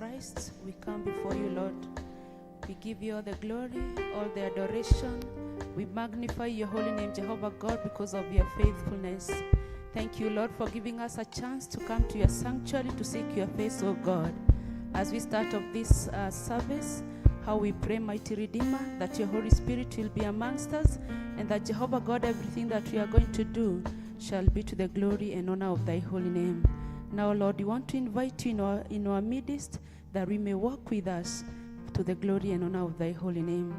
Christ, we come before you, Lord. We give you all the glory, all the adoration. We magnify your holy name, Jehovah God, because of your faithfulness. Thank you, Lord, for giving us a chance to come to your sanctuary to seek your face, oh God. As we start off this service, how we pray, mighty Redeemer, that your Holy Spirit will be amongst us, and that, Jehovah God, everything that we are going to do shall be to the glory and honor of thy holy name. Now, Lord, we want to invite you in our midst, that we may walk with us to the glory and honor of thy holy name.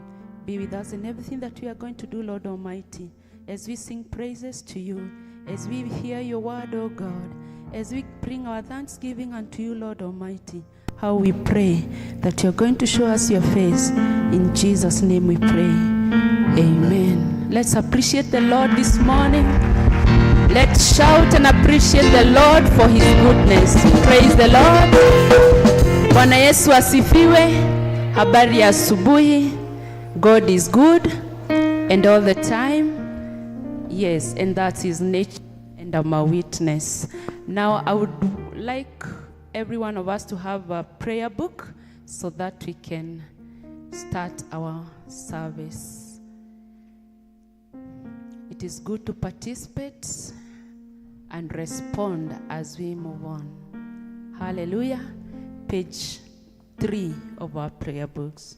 Be with us in everything that we are going to do, Lord Almighty, as we sing praises to you, as we hear your word, O God, as we bring our thanksgiving unto you, Lord Almighty. How we pray that you're going to show us your face. In Jesus' name we pray. Amen. Let's appreciate the Lord this morning. Let's shout and appreciate the Lord for his goodness. Praise the Lord. Bwana Yesu asifiwe. Habari ya asubuhi. God is good and all the time. Yes, and that's his nature, and I'm a witness. Now I would like every one of us to have a prayer book so that we can start our service. It is good to participate and respond as we move on. Hallelujah. Page 3 of our prayer books.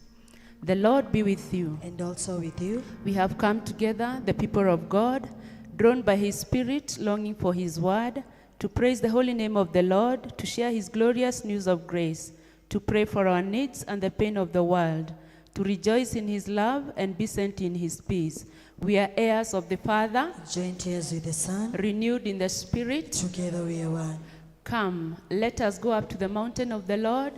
The Lord be with you. And also with you. We have come together, the people of God, drawn by his Spirit, longing for his word, to praise the holy name of the Lord, to share his glorious news of grace, to pray for our needs and the pain of the world, to rejoice in his love and be sent in his peace. We are heirs of the Father, joint heirs with the Son, renewed in the Spirit. together we are one. Come, let us go up to the mountain of the Lord.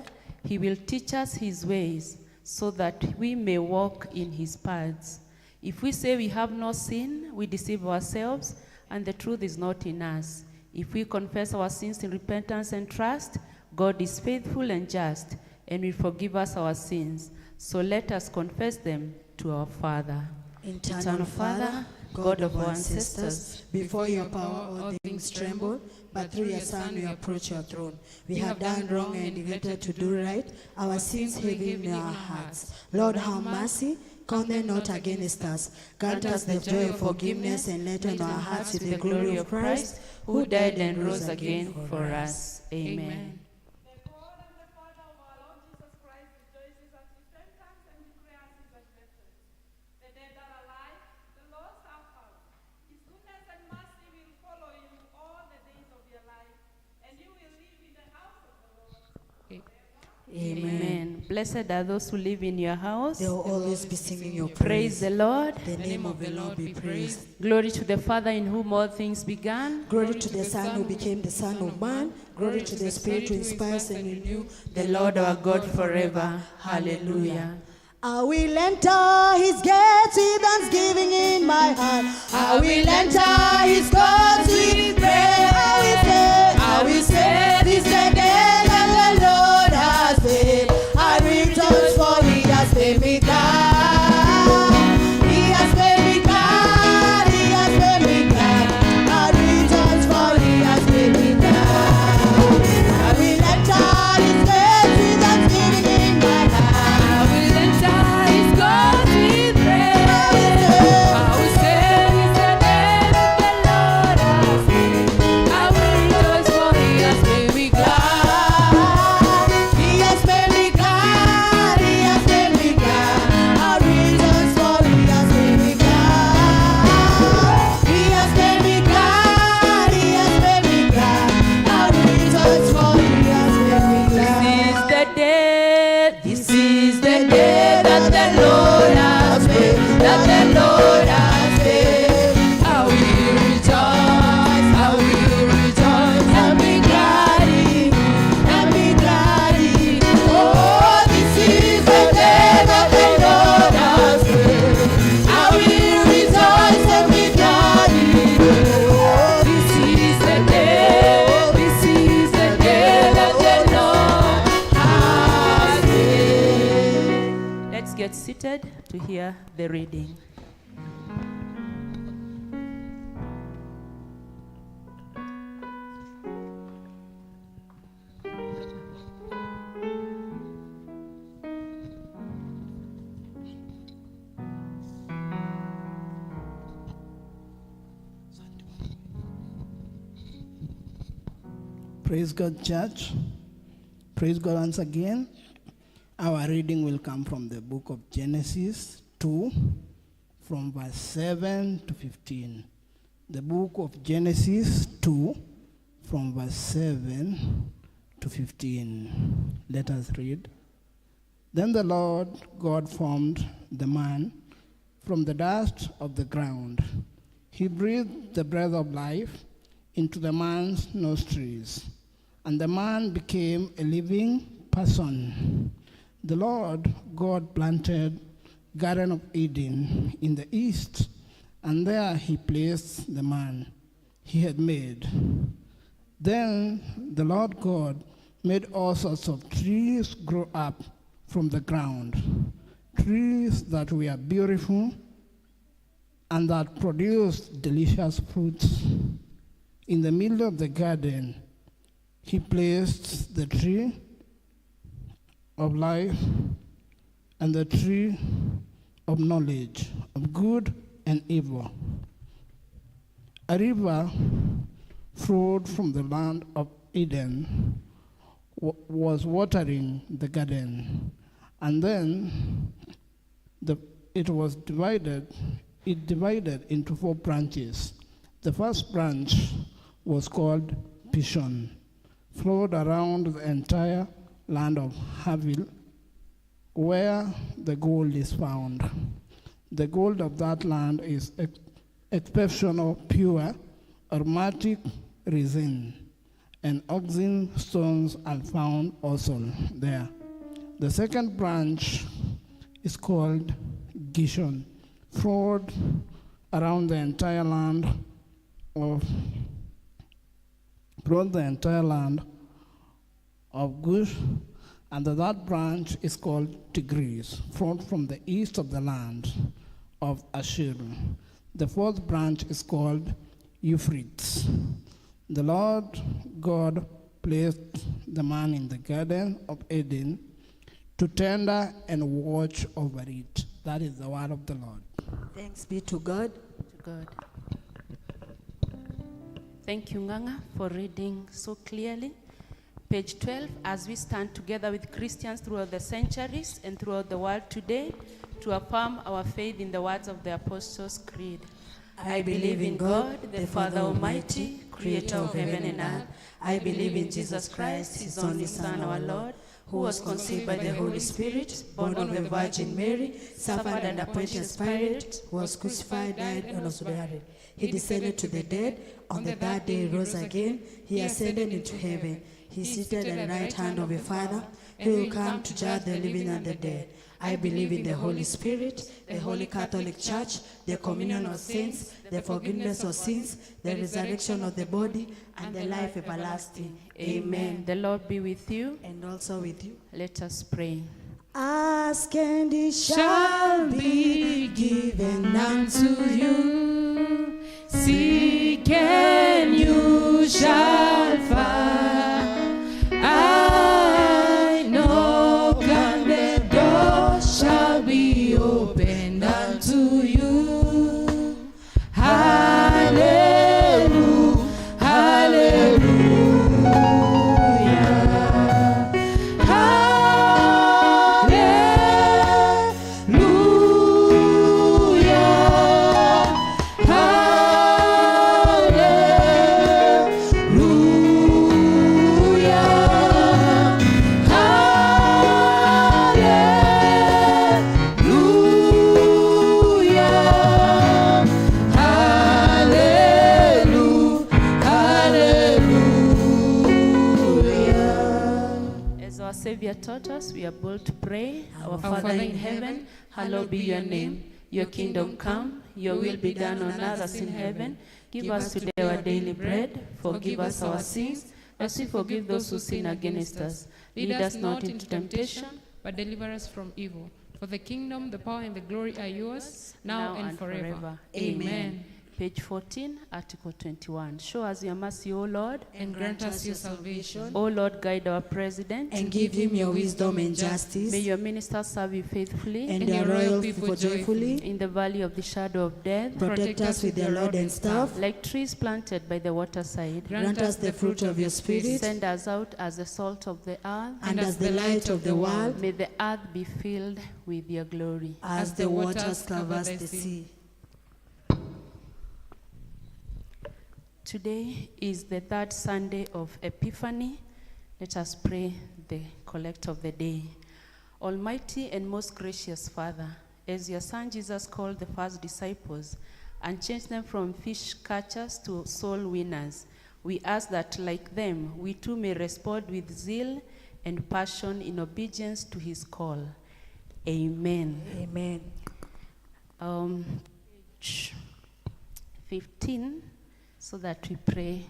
He will teach us his ways, so that we may walk in his paths. If we say we have no sin, we deceive ourselves, and the truth is not in us. If we confess our sins in repentance and trust, God is faithful and just, and will forgive us our sins. So let us confess them to our Father. Eternal Father, God of our ancestors, before your power all things tremble, but through your Son we approach your throne. We have done wrong and neglected to do right, our sins heavy in our hearts. Lord, have mercy, count them not against us. Grant us the joy of forgiveness, and let in our hearts with the glory of Christ, who died and rose again for us. Amen. Amen. Blessed are those who live in your house. They will always be singing your Praise praise. the Lord. The name of the Lord be praised. Glory to the Father in whom all things began. Glory to the Son who became the Son of Man. Glory to the Spirit who inspires and renews the Lord our God forever. Hallelujah. I will enter his gates with thanksgiving in my heart. I will enter his courts with praise. I will say, this is the day that the Lord has made. I rejoice, for he has made me glad. He has made me glad. He has made me glad. I rejoice, for he has made me glad. I will enter his gates with thanksgiving in my heart. I will enter his courts with praise. I will say, this is the day that the Lord has made. I will rejoice, for he has made me glad. He has made me glad. He has made me glad. I rejoice, for he has made me glad. He has made me glad. He has made me glad. I rejoice, for he has made me glad. This is the day that the Lord has made, that the Lord has made. I will rejoice, I will rejoice, and be glad in it, and be glad in it. Oh, this is the day that the Lord has made. I will rejoice and be glad in it. Oh, this is the day, this is the day that the Lord has made. Let's get seated to hear the reading. Praise God, church. Praise God once again. Our reading will come from the book of Genesis 2, from verse 7 to 15. The book of Genesis 2, from verse 7 to 15. Let us read. Then the Lord God formed the man from the dust of the ground. He breathed the breath of life into the man's nostrils, and the man became a living person. The Lord God planted Garden of Eden in the east, and there he placed the man he had made. Then the Lord God made all sorts of trees grow up from the ground, trees that were beautiful and that produced delicious fruits. In the middle of the garden, he placed the tree of life and the tree of knowledge of good and evil. A river flowed from the land of Eden, was watering the garden, and then it divided into 4 branches. The first branch was called Pishon, flowed around the entire land of Havilah, where the gold is found. The gold of that land is exceptional, pure, aromatic resin, and oxen stones are found also there. The second branch is called Gishon, flowed around the entire land of Gush, and that branch is called Tigris, flowed from the east of the land of Ashur. The fourth branch is called Euphrates. The Lord God placed the man in the Garden of Eden to tender and watch over it. That is the word of the Lord. Thanks be to God. To God. Thank you, Nganga, for reading so clearly. Page 12, as we stand together with Christians throughout the centuries and throughout the world today to affirm our faith in the words of the Apostles' Creed. I believe in God, the Father Almighty, creator of heaven and earth. I believe in Jesus Christ, his only Son, our Lord, who was conceived by the Holy Spirit, born of the Virgin Mary, suffered under Pontius Pilate, Was crucified, died, and was buried. He descended to the dead. On the third day he rose again. He ascended into heaven. He is seated at the right hand of the Father. He will come to judge the living and the dead. I believe in the Holy Spirit, the Holy Catholic Church, the communion of saints, the forgiveness of sins, the resurrection of the body, and the life everlasting. Amen. The Lord be with you. And also with you. Let us pray. Ask and it shall be given unto you. Seek and you shall find. I knock and the door shall be opened unto you. Hallelujah, hallelujah, Savior taught us, we are bold to pray. Our Father in heaven, hallowed be your name. Your kingdom come, your will be done on earth as in heaven. Give us today our daily bread. Forgive us our sins, as we forgive those who sin against us. Lead us not into temptation, but deliver us from evil. For the kingdom, the power, and the glory are yours, now and forever. Amen. Page 14, Article 21. Show us your mercy, O Lord. And grant us your salvation. O Lord, guide our president. And give him your wisdom and May justice, your ministers serve you faithfully. and and your your royal royal people people joyfully. In the valley of the shadow of death, Protect us with their rod and staff. like trees planted by the waterside, Grant us the fruit of your spirit, send us out as the salt of the earth. and as the light of the world, May the earth be filled with your glory. as the waters covers the sea. Today is the third Sunday of Epiphany. Let us pray the collect of the day. Almighty and most gracious Father, as your Son Jesus called the first disciples and changed them from fish catchers to soul winners, we ask that, like them, we too may respond with zeal and passion in obedience to his call. Amen. Amen. Page 15, so that we pray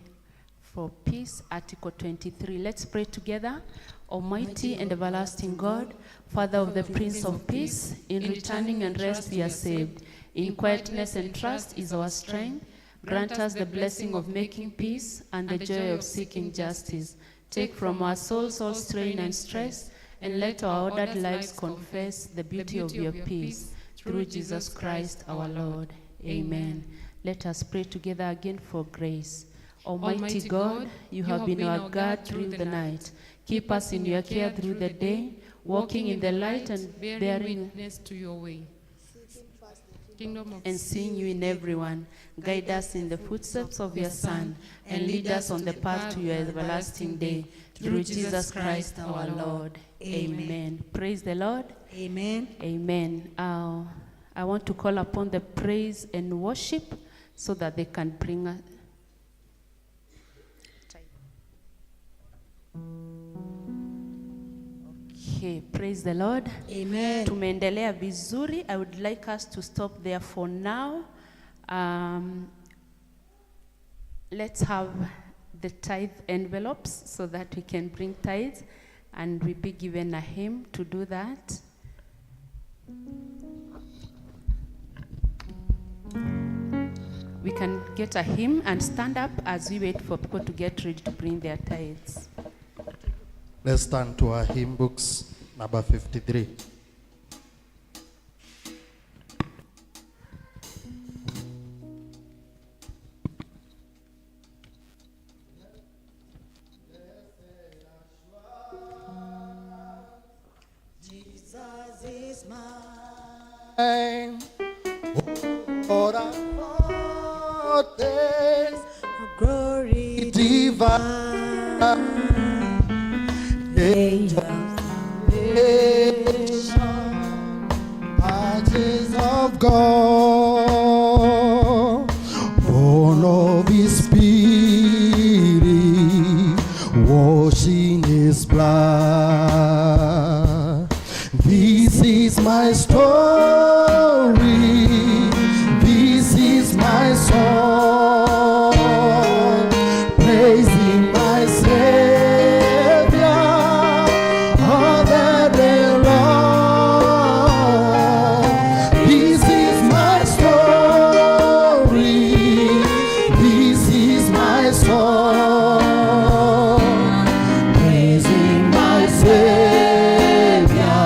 for peace. Article 23. Let's pray together. Almighty and everlasting God, Father of the Prince of Peace, in returning and rest we are saved. In quietness and trust is our strength. Grant us the blessing of making peace and the joy of seeking justice. Take from our souls all strain and stress, and let our ordered lives confess the beauty of your peace. Through Jesus Christ our Lord. Amen. Let us pray together again for grace. Almighty God, you have been our guard through the night. Keep us in your care through the day, walking in the light and bearing witness to your way. Kingdom of and seeing you in everyone. Guide us in the footsteps of your Son, and lead us on the path to your everlasting day. Through Jesus Christ our Lord. Amen. Praise the Lord. Amen. Amen. I want to call upon the praise and worship so that they can bring us. Okay, praise the Lord. Amen. Tumeendelea vizuri. I would like us to stop there for now. Let's have the tithe envelopes so that we can bring tithes, and we be given a hymn to do that. We can get a hymn and stand up as we wait for people to get ready to bring their tithes. Let's turn to our hymn books, number 53. Jesus is mine. Lord, I foretaste Glory divine. Patches of God, born of His Spirit, washing His blood. This is my story. This is my song, praising my Savior all the day long. This is my story. This is my song, praising my Savior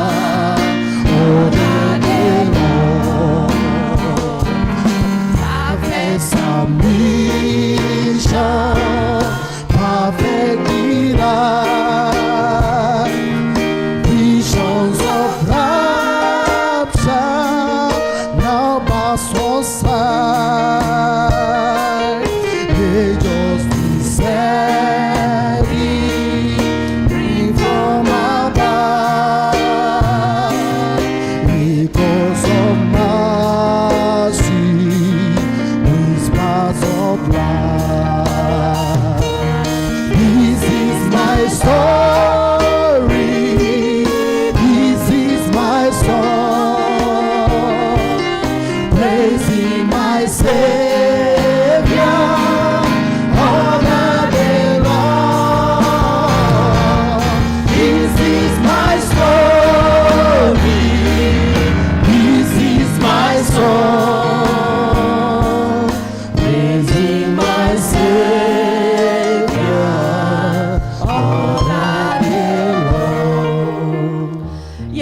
all the day long.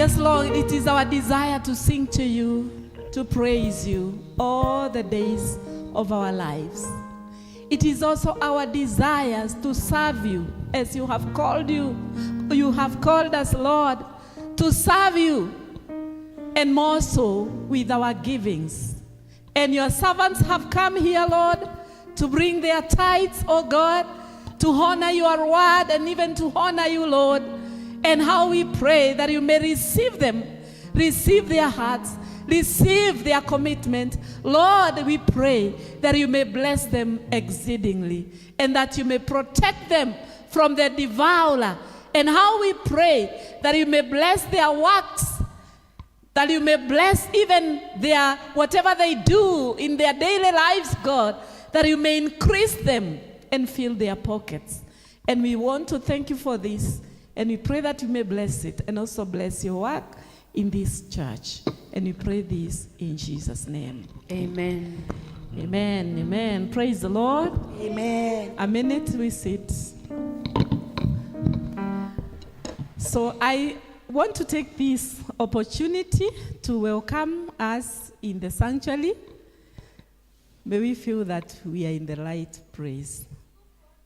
Yes, Lord, it is our desire to sing to you, to praise you all the days of our lives. It is also our desires to serve you as you have called us, Lord, to serve you, and more so with our givings. And your servants have come here, Lord, to bring their tithes, oh God, to honor your word and even to honor you, Lord. And how we pray that you may receive them, receive their hearts, receive their commitment. Lord, we pray that you may bless them exceedingly and that you may protect them from the devourer. And how we pray that you may bless their works, that you may bless even their whatever they do in their daily lives, God, that you may increase them and fill their pockets. And we want to thank you for this. And we pray that you may bless it and also bless your work in this church. And we pray this in Jesus' name. Amen. Amen. Amen. Praise the Lord. Amen. A minute we sit. So I want to take this opportunity to welcome us in the sanctuary. May we feel that we are in the right place.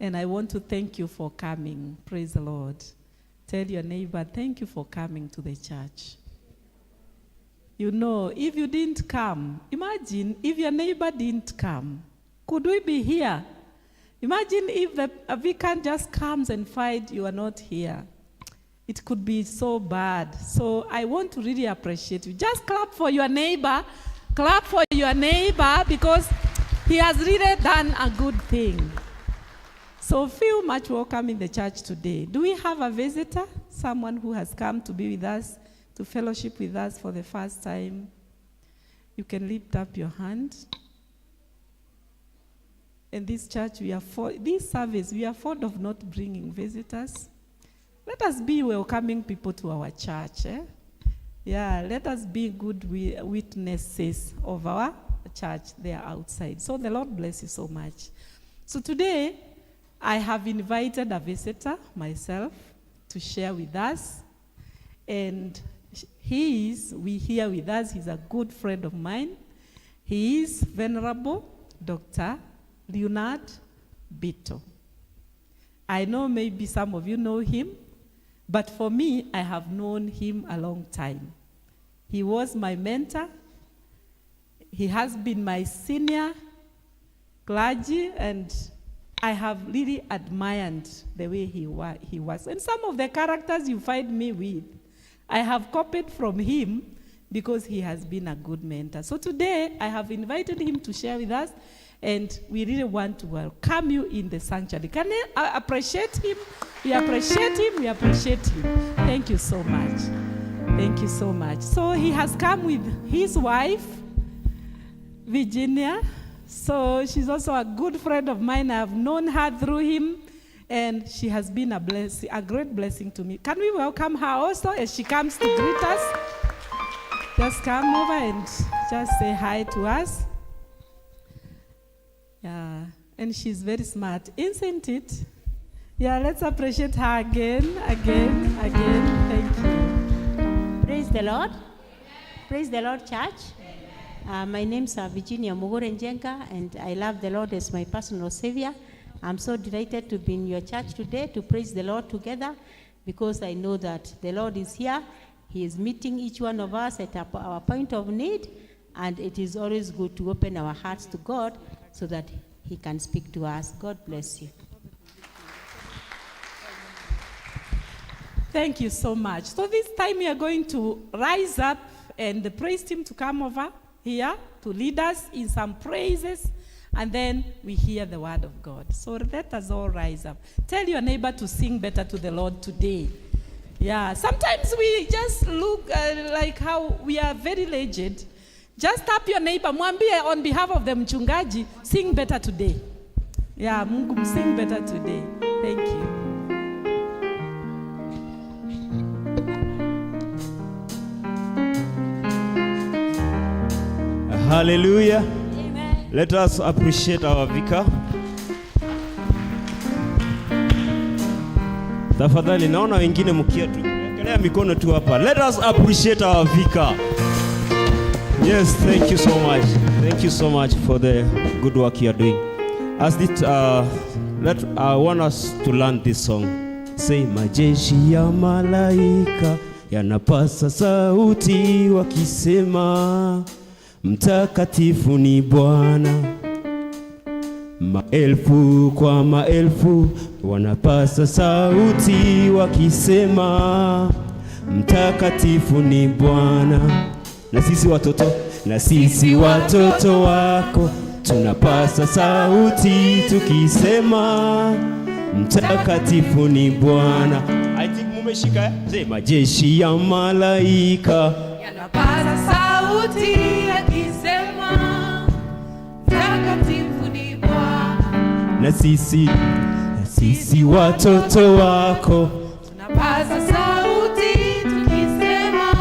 And I want to thank you for coming. Praise the Lord. Tell your neighbor, thank you for coming to the church. You know, if you didn't come, imagine if your neighbor didn't come. Could we be here? Imagine if a vicar just comes and finds you are not here. It could be so bad. So I want to really appreciate you. Just clap for your neighbor. Clap for your neighbor because he has really done a good thing. So feel much welcome in the church today. Do we have a visitor? Someone who has come to be with us, to fellowship with us for the first time? You can lift up your hand. In this church, this service, we are fond of not bringing visitors. Let us be welcoming people to our church. Yeah, let us be good witnesses of our church there outside. So the Lord bless you so much. So today, I have invited a visitor, myself, to share with us. And we here with us. He's a good friend of mine. He is Venerable Dr. Leonard Bito. I know maybe some of you know him, but for me, I have known him a long time. He was my mentor. He has been my senior clergy, and I have really admired the way he was. And some of the characters you find me with, I have copied from him because he has been a good mentor. So today, I have invited him to share with us, and we really want to welcome you in the sanctuary. Can you appreciate him? We appreciate him. We appreciate him. Thank you so much. Thank you so much. So he has come with his wife, Virginia. So she's also a good friend of mine. I've known her through him, and she has been a great blessing to me. Can we welcome her also as she comes to greet us? Just come over and just say hi to us. Yeah, and she's very smart, isn't it? Yeah, let's appreciate her again. Thank you. Praise the Lord. Praise the Lord, church. My name's Virginia Mugore Njenga, and I love the Lord as my personal Savior. I'm so delighted to be in your church today to praise the Lord together, because I know that the Lord is here. He is meeting each one of us at our point of need, and it is always good to open our hearts to God so that He can speak to us. God bless you. Thank you so much. So this time we are going to rise up and the praise team to come over here to lead us in some praises, and then we hear the word of God. So let us all rise up. Tell your neighbor to sing better to the Lord today. Yeah, sometimes we just look like how we are very legend. Just tap your neighbor, mwambie on behalf of the mchungaji, sing better today. Yeah, Mungu, sing better today. Thank you. Hallelujah. Amen. Let us appreciate our vicar. Tafadhali naona wengine mkia tu. Wekelea mikono tu hapa. Let us appreciate our vicar. Yes, thank you so much. Thank you so much for the good work you are doing. As it, I want us to learn this song. Say, majeshi ya malaika yanapasa sauti wakisema, mtakatifu ni Bwana. Maelfu kwa maelfu wanapasa sauti wakisema, mtakatifu ni Bwana. Na sisi watoto wako tunapasa sauti tukisema, mtakatifu ni Bwana. I think mumeshika. Say, majeshi ya malaika yanapasa sauti yakisema, mtakatifu ni Bwana. Na sisi watoto wako tunapasa sauti tukisema,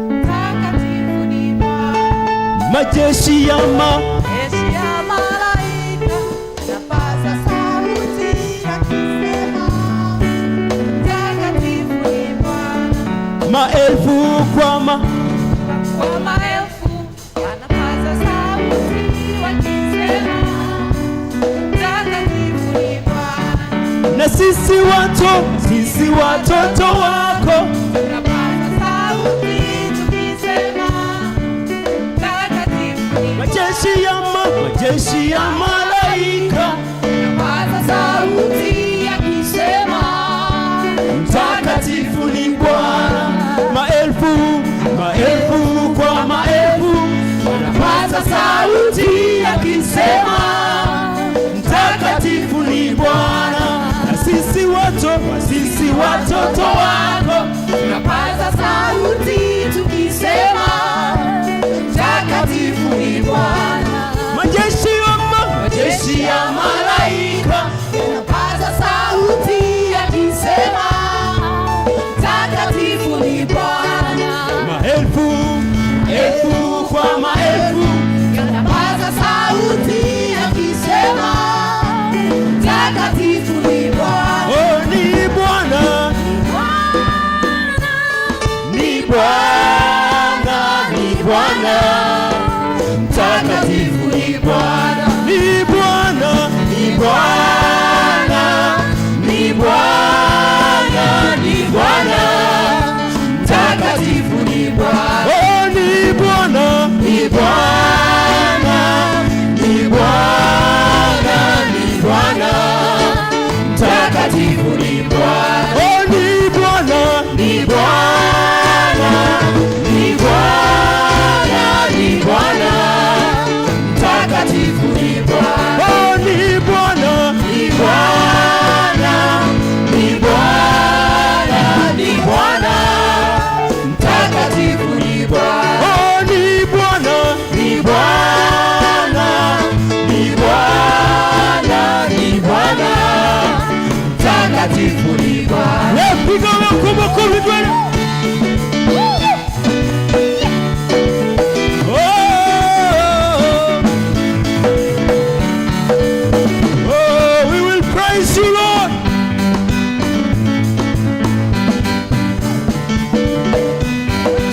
mtakatifu ni Bwana. majeshi ya Jeshi ya malaika yanapasa sauti yakisema, mtakatifu ni Bwana. maelfu kwa Kwa maelfu wanapaza sauti wakisema, mtakatifu ni Bwana. na sisi watoto wako Tunapaza sauti tukisema, mtakatifu ni Bwana. majeshi ya malaika Tunapaza sauti yakisema, mtakatifu ni Bwana. Maelfu kwa maelfu wanapaza sauti yakisema, mtakatifu ni Bwana. Na sisi watoto wako tunapaza sauti tukisema, mtakatifu ni Bwana. majeshi ya malaika Tunapaza sauti yakisema, mtakatifu ni Bwana. maelfu kwa maelfu Tunapaza sauti yakisema, mtakatifu ni Bwana. oh, ni Bwana, ni Bwana, ni Bwana, mtakatifu ni Bwana, ni Bwana, ni Bwana, ni Bwana, ni Bwana, mtakatifu ni Bwana, oh, ni Bwana, ni Bwana, ni Bwana, ni Bwana, mtakatifu ni Bwana, oh, ni Bwana, ni Bwana, ni Bwana, ni Bwana, mtakatifu ni Bwana, oh, ni Bwana, ni Bwana, ni Bwana, ni Bwana, mtakatifu ni Bwana, oh, ni Bwana, ni Bwana, ni Bwana, ni Bwana, mtakatifu ni Bwana. Piga makubwa kwa vidole. Oh, we will praise you, Lord.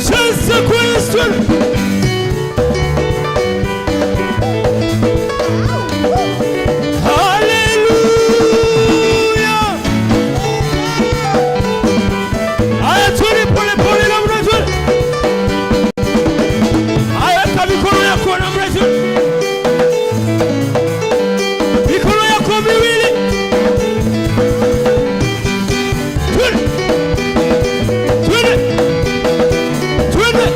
Just a question. Hallelujah. Aya, twende pole pole na mrefu. Aya, mikono yako na mrefu. Mikono yako miwili. Twende. Twende. Twende.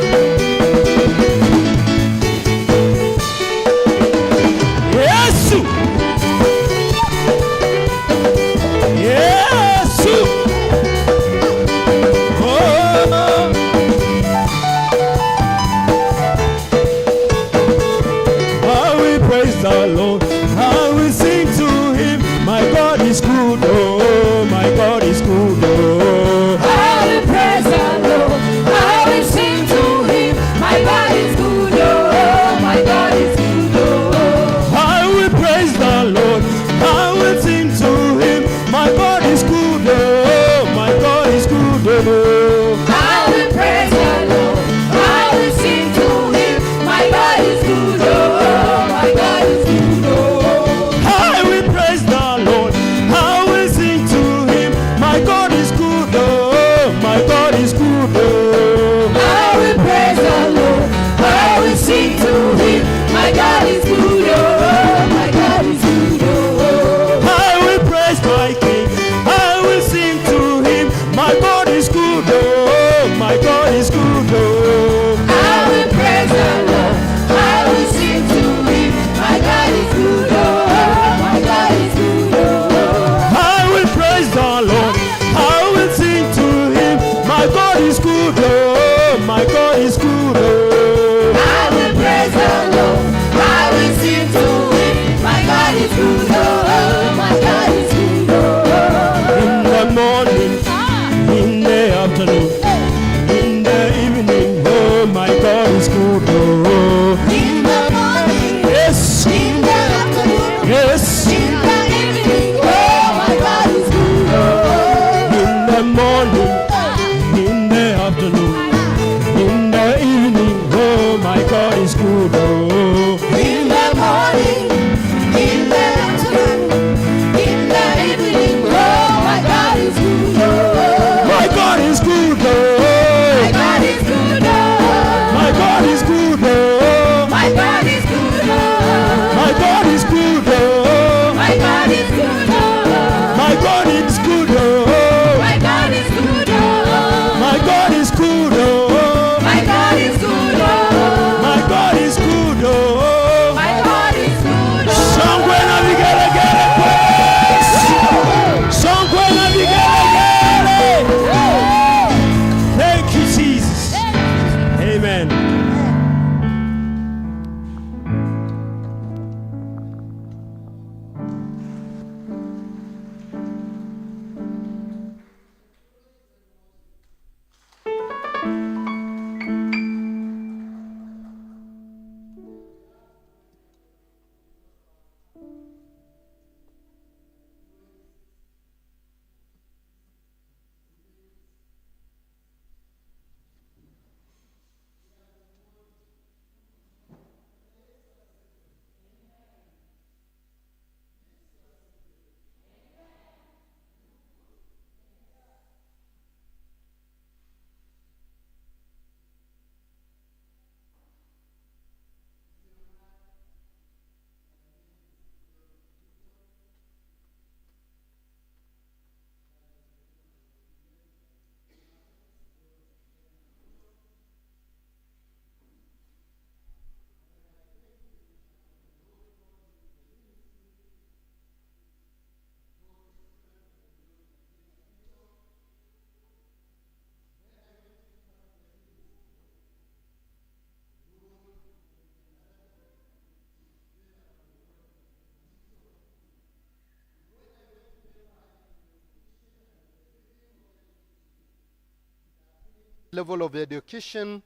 level of education.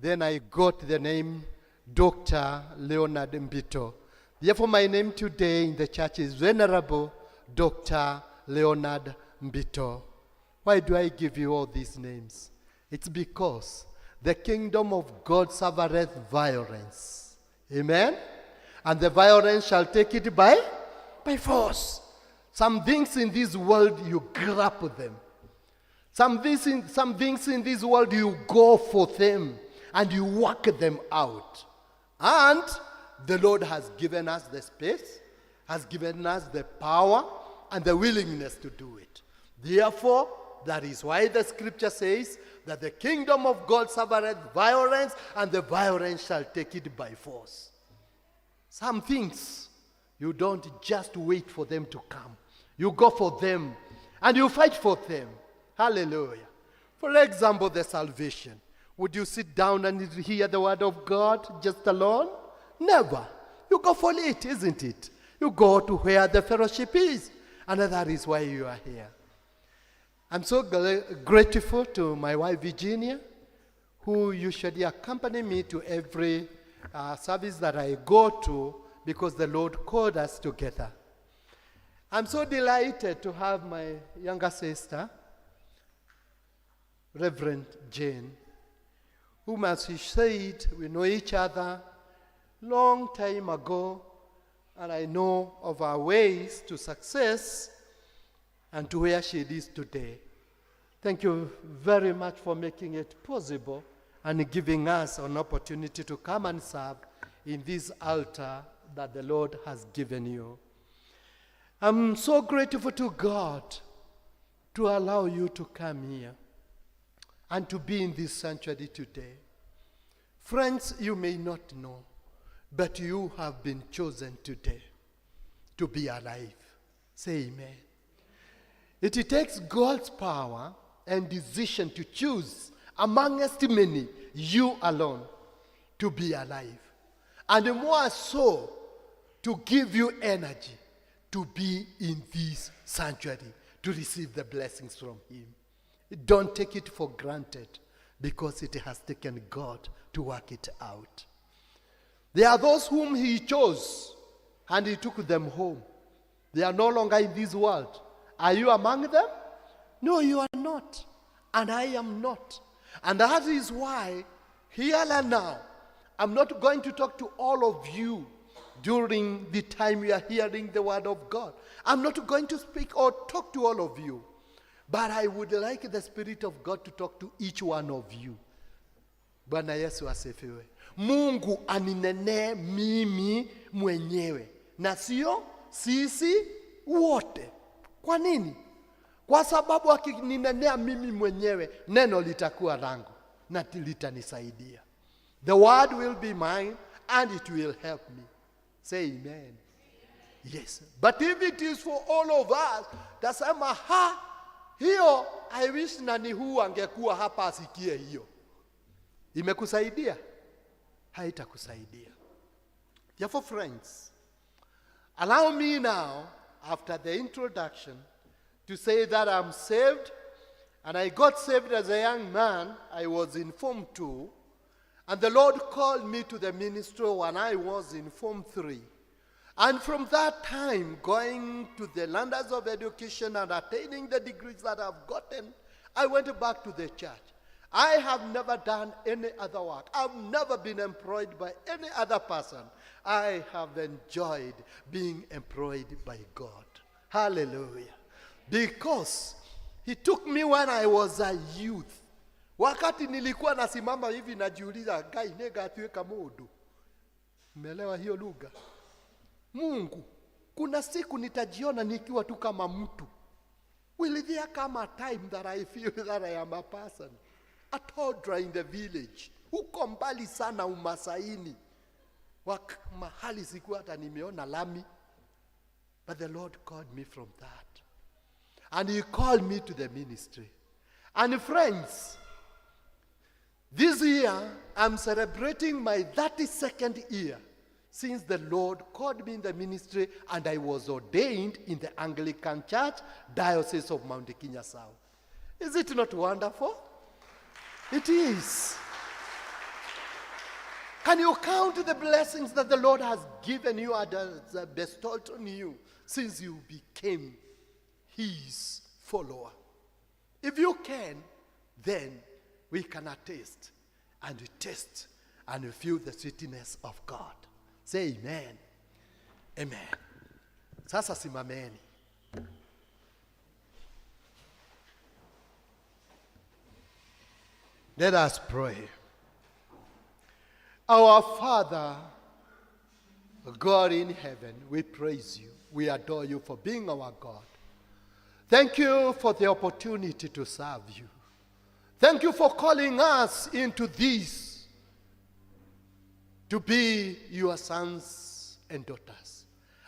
Then I got the name Dr. Leonard Mbito. Therefore, my name today in the church is Venerable Dr. Leonard Mbito. Why do I give you all these names? It's because the kingdom of God suffereth violence. Amen? And the violence shall take it by force. Some things in this world, you grab them. Some things in this world, you go for them and you work them out. And the Lord has given us the space, has given us the power and the willingness to do it. Therefore, that is why the scripture says that the kingdom of God suffereth violence, and the violence shall take it by force. Some things, you don't just wait for them to come. You go for them, and you fight for them. Hallelujah. For example, the salvation. Would you sit down and hear the word of God just alone? Never. You go for it, isn't it? You go to where the fellowship is, and that is why you are here. I'm so grateful to my wife Virginia, who usually accompany me to every service that I go to, because the Lord called us together. I'm so delighted to have my younger sister, Reverend Jane, whom, as she said, we know each other long time ago, and I know of our ways to success and to where she is today. Thank you very much for making it possible and giving us an opportunity to come and serve in this altar that the Lord has given you. I'm so grateful to God to allow you to come here and to be in this sanctuary today. Friends, you may not know, but you have been chosen today to be alive. Say amen. It takes God's power and decision to choose amongst many, you alone, to be alive. And more so, to give you energy to be in this sanctuary, to receive the blessings from Him. Don't take it for granted, because it has taken God to work it out. There are those whom He chose, and He took them home. They are no longer in this world. Are you among them? No, you are not. And I am not. And that is why, here and now, I'm not going to talk to all of you during the time we are hearing the word of God. I'm not going to speak or talk to all of you. But I would like the Spirit of God to talk to each one of you. Bwana Yesu asifiwe. Mungu aninene mimi mwenyewe, na sio sisi wote. Kwa nini? Kwa sababu akininenea mimi mwenyewe, neno litakuwa langu na litanisaidia. The word will be mine and it will help me. Say amen. Yes. But if it is for all of us, tasema hiyo, I wish nani huu angekuwa hapa asikie hiyo. Imekusaidia? Haitakusaidia. Therefore, friends, allow me now, after the introduction, to say that I'm saved, and I got saved as a young man. I was in Form 2, and the Lord called me to the ministry when I was in Form 3. And from that time, going to the landers of education and attaining the degrees that I've gotten, I went back to the church. I have never done any other work. I've never been employed by any other person. I have enjoyed being employed by God. Hallelujah. Because He took me when I was a youth. Wakati nilikuwa nasimama hivi najiuliza, gai nega atuweka modu. Umeelewa hiyo lugha? Mungu, kuna siku nitajiona nikiwa tu kama mtu. Will there come a time that I feel that I am a person? A toddler in the village. Huko mbali sana Umasaini. Mahali sikuwa hata nimeona lami. But the Lord called me from that. And He called me to the ministry. And friends, this year I'm celebrating my 32nd year since the Lord called me in the ministry, and I was ordained in the Anglican Church, Diocese of Mount Kenya South. Is it not wonderful? It is. Can you count the blessings that the Lord has given you and has bestowed on you since you became His follower? If you can, then we can attest and taste and feel the sweetness of God. Say amen. Amen. Sasa simameni. Let us pray. Our Father, God in heaven, we praise you. We adore you for being our God. Thank you for the opportunity to serve you. Thank you for calling us into this to be your sons and daughters.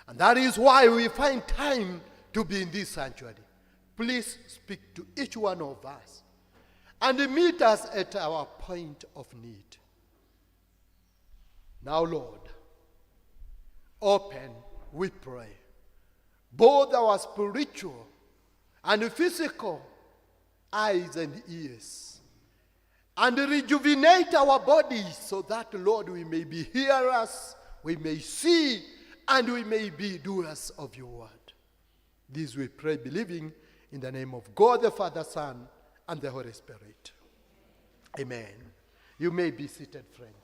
And that is why we find time to be in this sanctuary. Please speak to each one of us and meet us at our point of need. Now, Lord, open, we pray, both our spiritual and physical eyes and ears, and rejuvenate our bodies so that, Lord, we may be hearers, we may see, and we may be doers of your word. This we pray, believing in the name of God, the Father, Son, and the Holy Spirit. Amen. You may be seated, friends.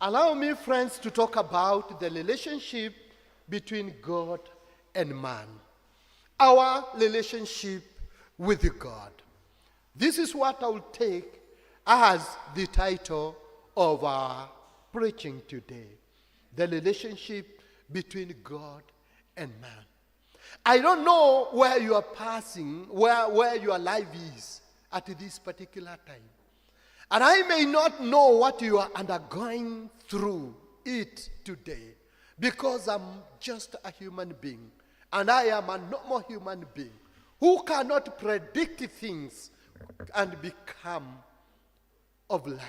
Allow me, friends, to talk about the relationship between God and man. Our relationship with God. This is what I will take as the title of our preaching today. The relationship between God and man. I don't know where you are passing, where your life is at this particular time. And I may not know what you are undergoing through it today, because I'm just a human being, and I am a normal human being who cannot predict things and become of life.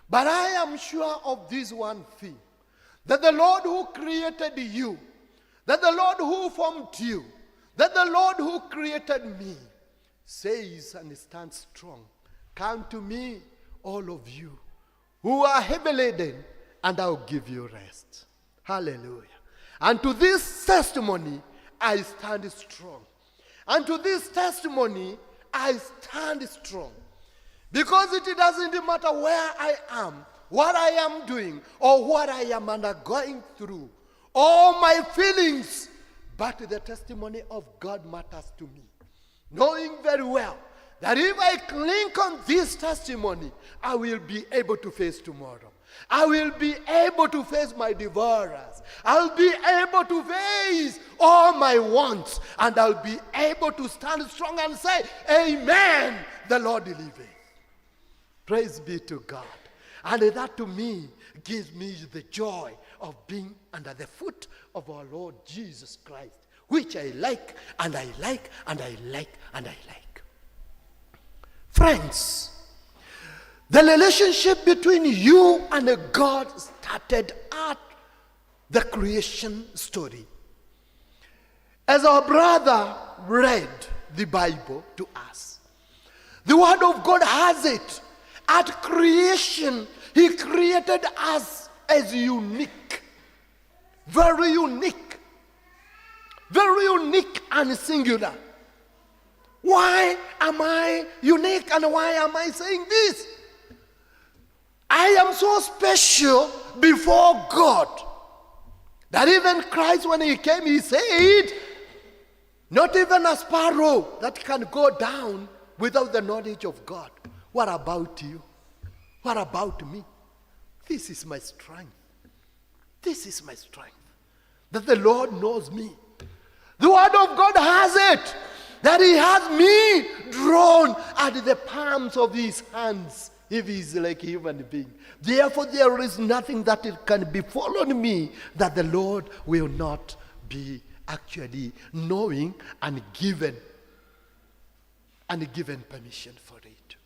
But I am sure of this one thing, that the Lord who created you, that the Lord who formed you, that the Lord who created me, says and stands strong. Come to me, all of you who are heavy laden, and I'll give you rest. Hallelujah. And to this testimony, I stand strong. And to this testimony, I stand strong. Because it doesn't matter where I am, what I am doing, or what I am undergoing through, all my feelings, but the testimony of God matters to me. Knowing very well that if I cling on this testimony, I will be able to face tomorrow. I will be able to face my devourers. I'll be able to face all my wants. And I'll be able to stand strong and say, Amen, the Lord liveth. Praise be to God. And that to me gives me the joy of being under the foot of our Lord Jesus Christ, which I like, and I like, and I like, and I like. Friends, the relationship between you and God started at the creation story. As our brother read the Bible to us, the Word of God has it. At creation, He created us as unique. Very unique. Very unique and singular. Why am I unique, and why am I saying this? I am so special before God that even Christ, when He came, He said, not even a sparrow that can go down without the knowledge of God. What about you? What about me? This is my strength. This is my strength. That the Lord knows me. The Word of God has it. That He has me drawn at the palms of His hands, if He is like a human being. Therefore, there is nothing that it can befall on me that the Lord will not be actually knowing and given permission for it.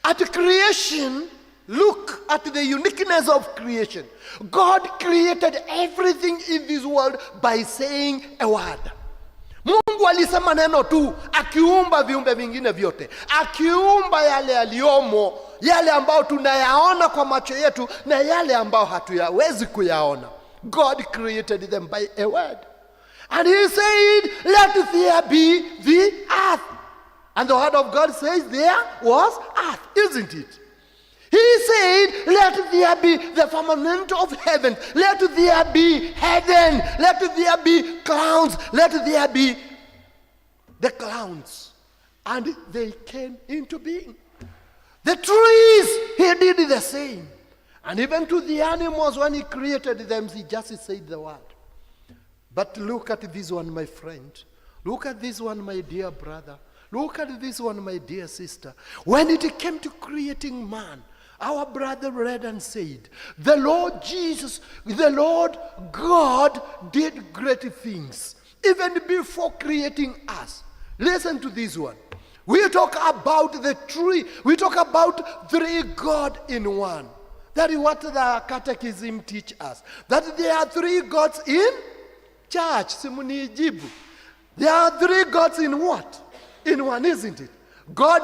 At creation, look at the uniqueness of creation. God created everything in this world by saying a word. Mungu Mungu alisema neno tu, akiumba viumbe vingine vyote, akiumba yale yaliomo, yale ambao tunayaona kwa macho yetu na yale ambao hatuyawezi kuyaona. God created them by a word. And he said, let there be the earth. And the word of God says there was earth, isn't it? He said, let there be the firmament of heaven. Let there be heaven. Let there be clouds. Let there be the clouds. And they came into being. The trees, he did the same. And even to the animals, when he created them, he just said the word. But look at this one, my friend. Look at this one, my dear brother. Look at this one, my dear sister. When it came to creating man, our brother read and said, the Lord Jesus, the Lord God did great things, even before creating us. Listen to this one. We talk about the tree. We talk about three God in one. That is what the catechism teach us. That there are three gods in church. Simunijibu. There are three gods in what? In one, isn't it? God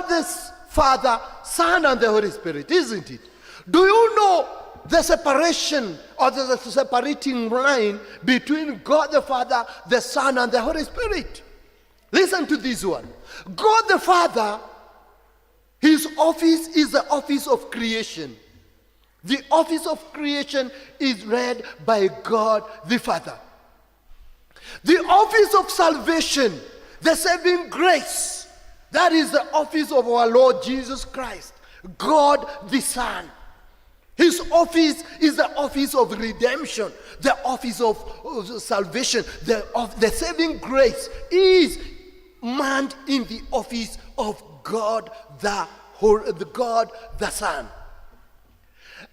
the Father, Son, and the Holy Spirit, isn't it? Do you know the separation or the separating line between God the Father, the Son, and the Holy Spirit? Listen to this one. God the Father, his office is the office of creation. The office of creation is read by God the Father. The office of salvation, the saving grace, that is the office of our Lord Jesus Christ, God the Son. His office is the office of redemption, the office of salvation, the saving grace is manned in the office of God the Son.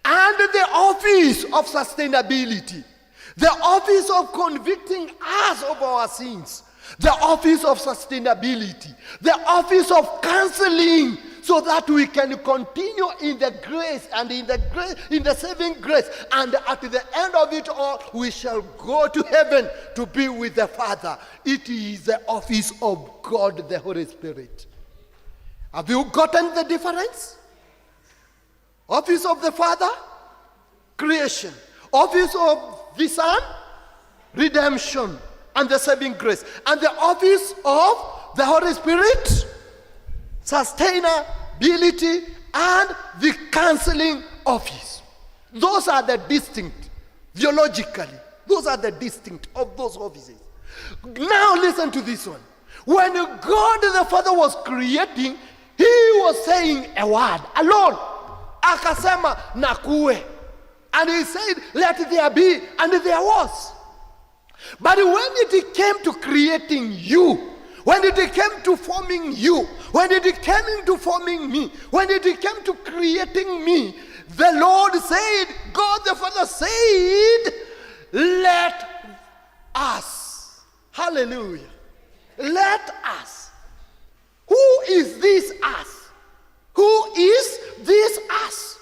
And the office of sustainability, the office of convicting us of our sins, the office of sustainability, the office of counseling, so that we can continue in the grace and in the saving grace, and at the end of it all we shall go to heaven to be with the Father. It is the office of God the Holy Spirit. Have you gotten the difference? Office of the Father, creation. Office of the Son, redemption and the saving grace. And the office of the Holy Spirit, sustainability and the counseling office. Those are the distinct, theologically. Those are the distinct of those offices. Now listen to this one. When God the Father was creating, he was saying a word alone. Akasema na kuwe. And he said, let there be, and there was. But when it came to creating you, when it came to forming you, when it came to forming me, when it came to creating me, the Lord said, God the Father said, let us. Hallelujah. Let us. Who is this us? Who is this us?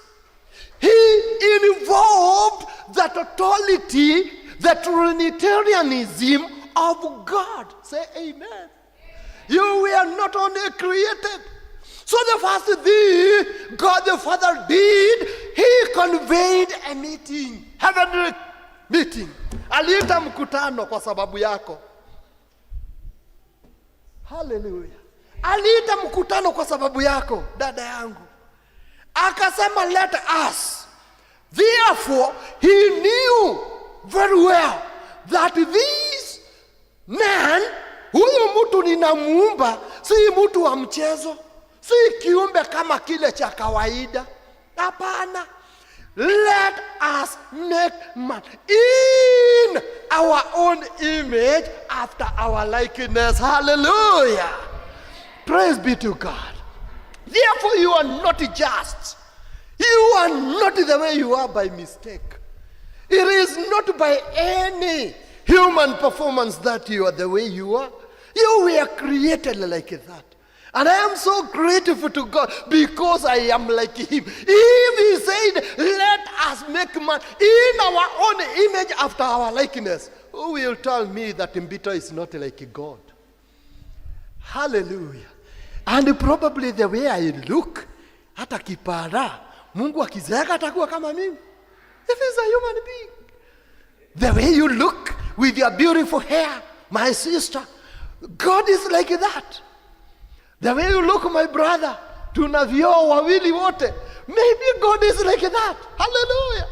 He involved the totality, the Trinitarianism of God. Say amen. You were not only created. So the first thing God the Father did, he convened a meeting, heavenly meeting. Aliita mkutano kwa sababu yako. Hallelujah. Aliita mkutano kwa sababu yako, dada yangu. Akasema let us. Therefore, he knew very well that this man, huyu mtu ninamuumba, si mtu wa mchezo, si kiumbe kama kile cha kawaida. Hapana. Let us make man in our own image, after our likeness. Hallelujah. Praise be to God. Therefore, you are not just. You are not the way you are by mistake. It is not by any human performance that you are the way you are. You were created like that. And I am so grateful to God because I am like him. If he said, let us make man in our own image after our likeness, who will tell me that Mbito is not like God? Hallelujah. And probably the way I look, hata kipara, Mungu akizeeka atakuwa kama mimi. If he's a human being. The way you look with your beautiful hair, my sister, God is like that. The way you look, my brother, tunavyo wawili wote, maybe God is like that. Hallelujah.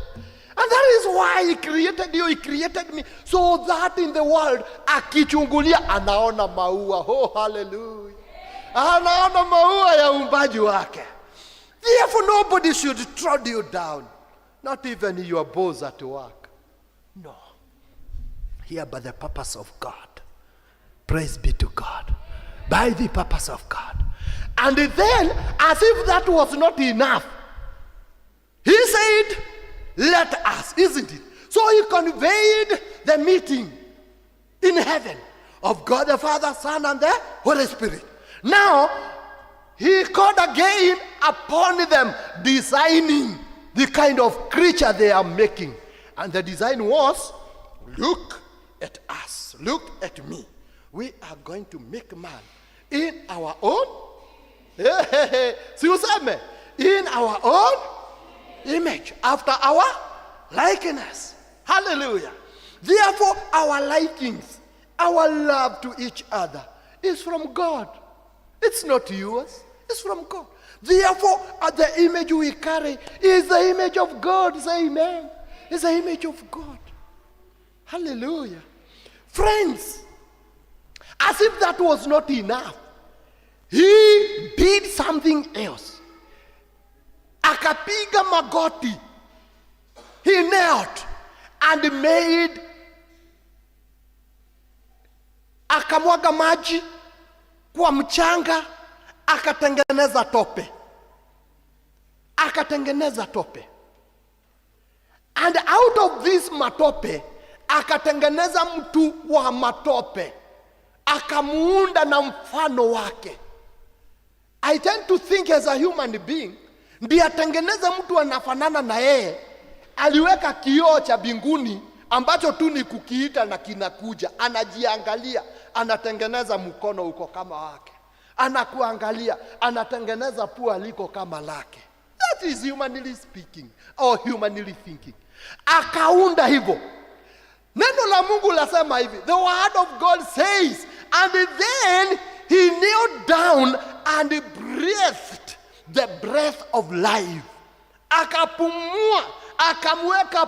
And that is why he created you, he created me, so that in the world, akichungulia anaona maua. Oh, hallelujah. Anaona maua ya umbaji wake. Therefore, nobody should trod you down. Not even your boss at work. No. Here by the purpose of God. Praise be to God. By the purpose of God. And then, as if that was not enough, he said, let us, isn't it? So he conveyed the meeting in heaven of God the Father, Son, and the Holy Spirit. Now, he called again upon them, designing the kind of creature they are making. And the design was, look at us, look at me. We are going to make man in our own, in our own image, after our likeness. Hallelujah. Therefore, our likings, our love to each other is from God. It's not yours. It's from God. Therefore, the image we carry is the image of God. Say amen. It's the image of God. Hallelujah. Friends, as if that was not enough, he did something else. Akapiga magoti. He knelt and made, akamwaga maji kwa mchanga, akatengeneza tope. Akatengeneza tope. And out of this matope, akatengeneza mtu wa matope. Akamuunda na mfano wake. I tend to think as a human being, ndiye atengeneza mtu anafanana na yeye. Aliweka kioo cha binguni ambacho tu ni kukiita na kinakuja. Anajiangalia, anatengeneza mkono uko kama wake. Anakuangalia, anatengeneza pua liko kama lake. That is humanly speaking or humanly thinking. Akaunda hivyo. Neno la Mungu lasema hivi. The word of God says, and then he knelt down and breathed the breath of life. Akapumua, akamweka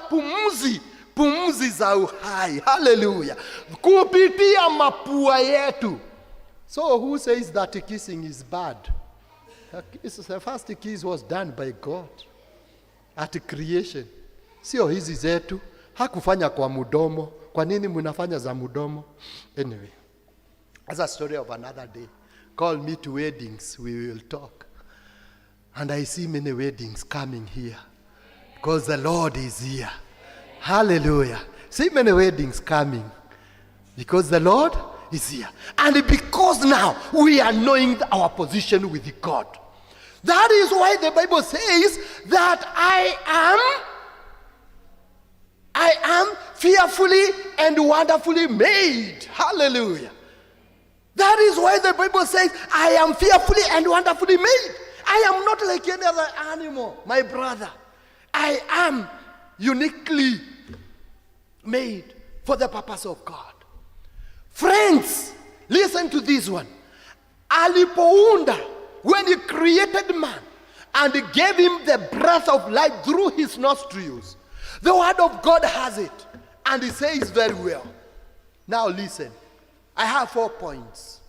pumuzi za uhai. Hallelujah. Kupitia mapua yetu. So who says that kissing is bad? The first kiss was done by God at creation. Sio hizi zetu. Hakufanya kwa mudomo. Kwa nini mnafanya za mudomo? Anyway, that's a story of another day. Call me to weddings, we will talk. And I see many weddings coming here. Because the Lord is here. Hallelujah. See many weddings coming. Because the Lord is here. And because now we are knowing our position with God. That is why the Bible says that I am fearfully and wonderfully made. Hallelujah. That is why the Bible says, I am fearfully and wonderfully made. I am not like any other animal, my brother. I am uniquely made for the purpose of God. Friends, listen to this one. Alipounda, when he created man and he gave him the breath of life through his nostrils, the word of God has it. And he says very well. Now listen. I have 4 points.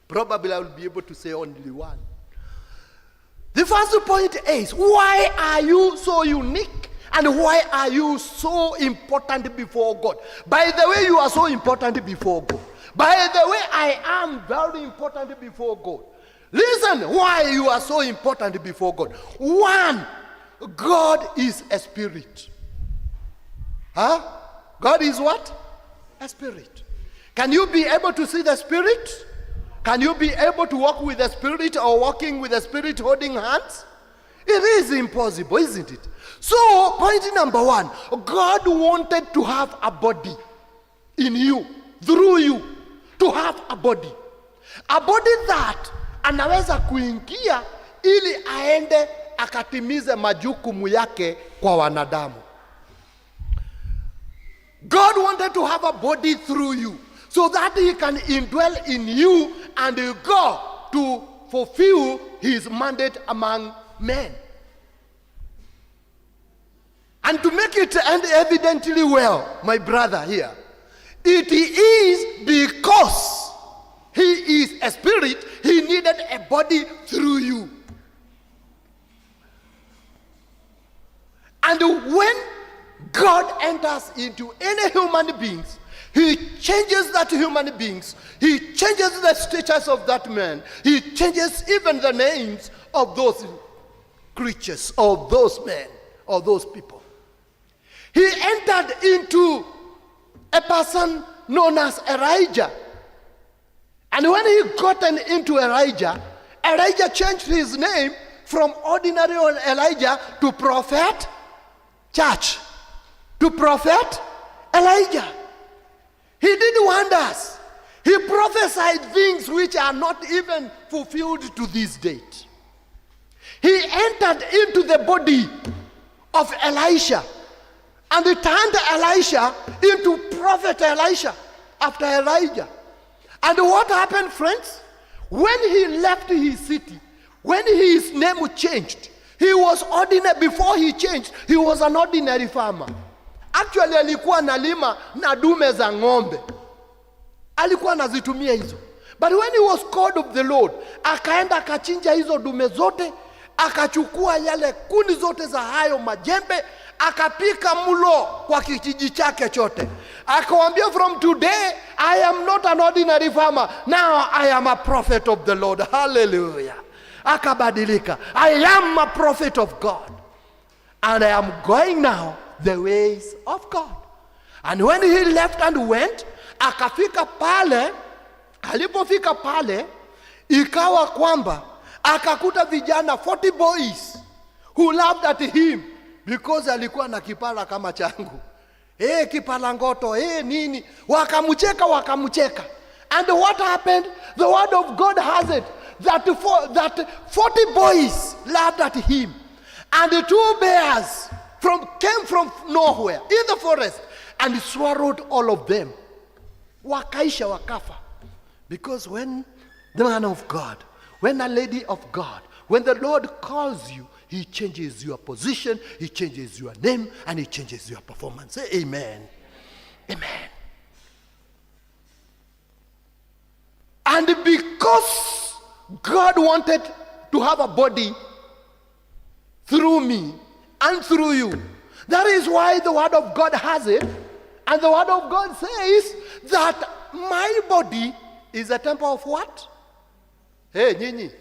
Probably I will be able to say only one. The first point is, why are you so unique? And why are you so important before God? By the way, you are so important before God. By the way, I am very important before God. Listen, why you are so important before God. One, God is a spirit. Huh? God is what? A spirit. Can you be able to see the spirit? Can you be able to walk with the Spirit or walking with the Spirit holding hands? It is impossible, isn't it? So, point number one, God wanted to have a body in you, through you, to have a body. A body that anaweza kuingia ili aende akatimize majukumu yake kwa wanadamu. God wanted to have a body through you so that he can indwell in you and go to fulfill his mandate among men. And to make it end evidently well, my brother here, it is because he is a spirit, he needed a body through you. And when God enters into any human beings, he changes that human beings. He changes the status of that man. He changes even the names of those creatures, of those men, or those people. He entered into a person known as Elijah. And when he gotten into Elijah, Elijah changed his name from ordinary Elijah to prophet, church, to prophet Elijah. He did wonders. He prophesied things which are not even fulfilled to this date. He entered into the body of Elisha, and he turned Elisha into prophet Elisha after Elijah. And what happened, friends? When he left his city, when his name changed, he was ordinary. Before he changed, he was an ordinary farmer. Actually, alikuwa analima na dume za ng'ombe. Alikuwa anazitumia hizo. But when he was called of the Lord, akaenda akachinja hizo dume zote, akachukua yale kuni zote za hayo majembe, akapika mlo kwa kijiji chake chote. Akawambia, from today, I am not an ordinary farmer. Now I am a prophet of the Lord. Hallelujah. Akabadilika. I am a prophet of God. And I am going now the ways of God. And when he left and went, akafika pale, alipofika pale, ikawa kwamba, akakuta vijana 40 boys who laughed at him because alikuwa na kipara kama changu. Kipara ngoto, nini, wakamucheka. And what happened? The word of God has it that 40 boys laughed at him. And the 2 bears came from nowhere in the forest and swallowed all of them. Wakaisha wakafa. Because when the man of God, when a lady of God, when the Lord calls you, he changes your position, he changes your name, and he changes your performance. Say amen. Amen. And because God wanted to have a body through me and through you, that is why the word of God has it. And the word of God says that my body is a temple of what? Hey, nyinyi.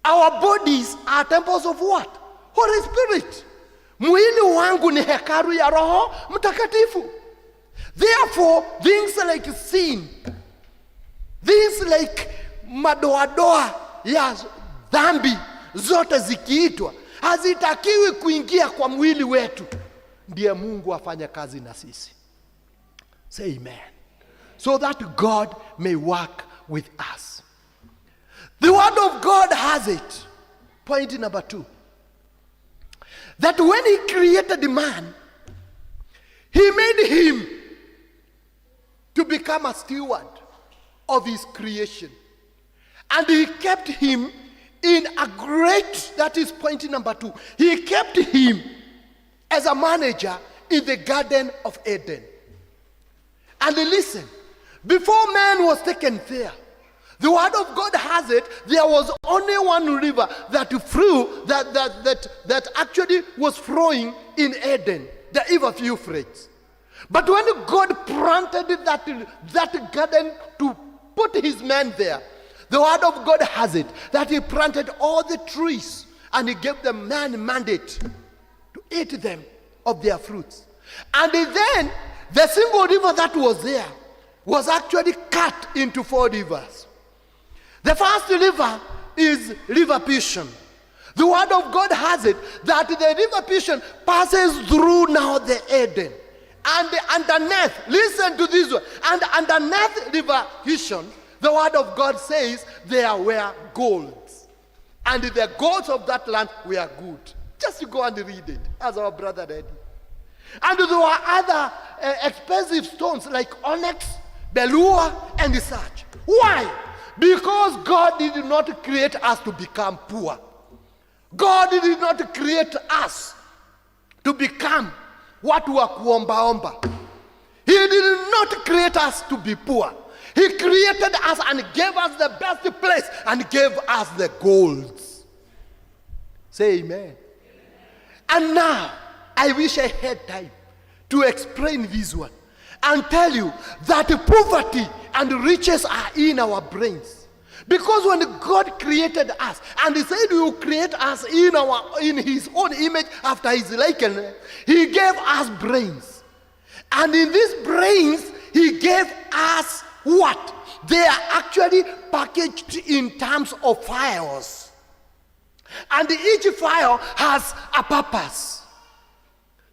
Our bodies are temples of what? Holy Spirit. Mwili wangu ni hekalu ya Roho Mtakatifu. Therefore, things like sin, things like madoadoa ya dhambi zote zikiitwa, hazitakiwi kuingia kwa mwili wetu. Ndiye Mungu afanya kazi na sisi. Say amen. So that God may work with us. The word of God has it. Point number 2. That when he created the man, he made him to become a steward of his creation. And he kept him in a great, that is point number 2. He kept him as a manager in the Garden of Eden. And listen, before man was taken there, the word of God has it, there was only one river that flew, that actually was flowing in Eden, the river of Euphrates. But when God planted that garden to put his man there, the word of God has it that he planted all the trees and he gave the man mandate to eat them of their fruits. And then the single river that was there was actually cut into 4 rivers. The first river is River Pishon. The word of God has it that the River Pishon passes through now the Eden. And underneath, listen to this one, and underneath River Pishon, the word of God says there were golds. And the golds of that land were good. Just go and read it, as our brother read. And there were other expensive stones like onyx, belua, and such. Why? Because God did not create us to become poor. God did not create us to become what we are kuomba-omba. He did not create us to be poor. He created us and gave us the best place and gave us the golds. Say amen. And now, I wish I had time to explain this one and tell you that poverty and riches are in our brains. Because when God created us, and He said He will create us in His own image after His likeness, He gave us brains. And in these brains, He gave us what? They are actually packaged in terms of files. And each file has a purpose.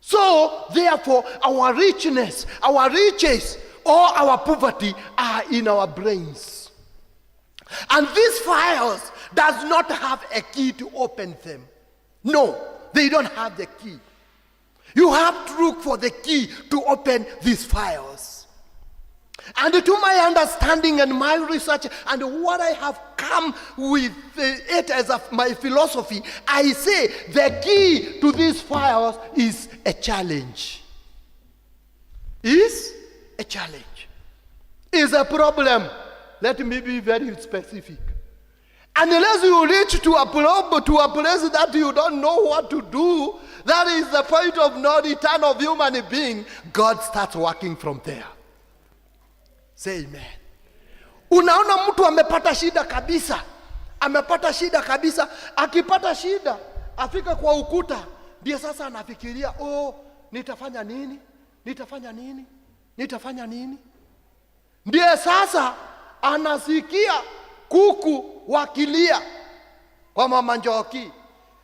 So, therefore, our richness, our riches, or our poverty are in our brains. And these files does not have a key to open them. No, they don't have the key. You have to look for the key to open these files. And to my understanding and my research and what I have come with it as my philosophy, I say the key to these files is a challenge. Is a challenge. Is a problem. Let me be very specific. Unless you reach to a place that you don't know what to do, that is the point of no return of human being, God starts working from there. Say amen. Unaona mtu amepata shida kabisa. Amepata shida kabisa. Akipata shida, afika kwa ukuta, ndiye sasa anafikiria, nitafanya nini? Nitafanya nini? Nitafanya nini? Ndiye sasa anasikia kuku wakilia kwa Mama Njoki.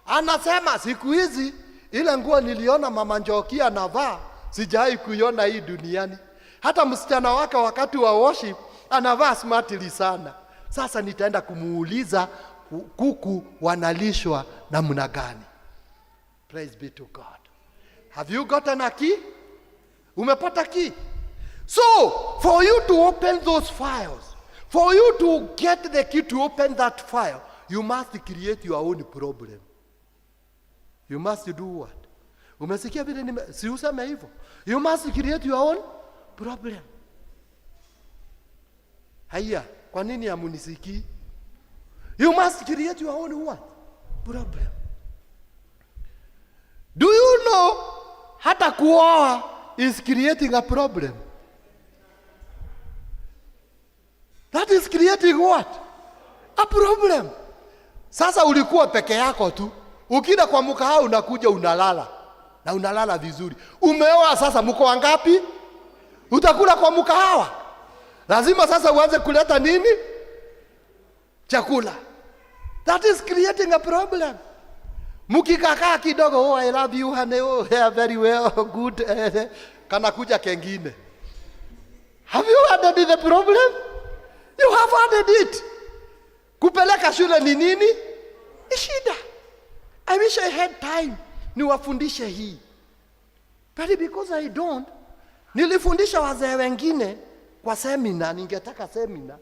Anasema siku hizi ile nguo niliona Mama Njoki anavaa sijai kuiona hii duniani. Hata msichana wake wakati wa worship anavaa smartly sana. Sasa nitaenda kumuuliza kuku wanalishwa namna gani. Praise be to God. Have you gotten a key? Umepata key? So, for you to open those files, for you to get the key to open that file, you must create your own problem. You must do what? Umesikia vile si useme hivyo. You must create your own problem. Haya, kwa nini hamunisikii? You must create your own what? Problem. Do you know hata kuoa is creating a problem? That is creating what? A problem. Sasa ulikuwa peke yako tu. Ukida kwa mkahawa unakuja unalala. Na unalala vizuri. Umeoa sasa mko wangapi? Utakula kwa mkahawa. Lazima sasa uanze kuleta nini? Chakula. That is creating a problem. Mukikakaa kidogo, I love you honey, yeah, very well, good. Kana kuja kengine. Have you added the problem? You have added it. Kupeleka shule ni nini? Ni shida. I wish I had time niwafundishe hii. But because I don't, nilifundisha wazee wengine kwa seminar, ningetaka seminar.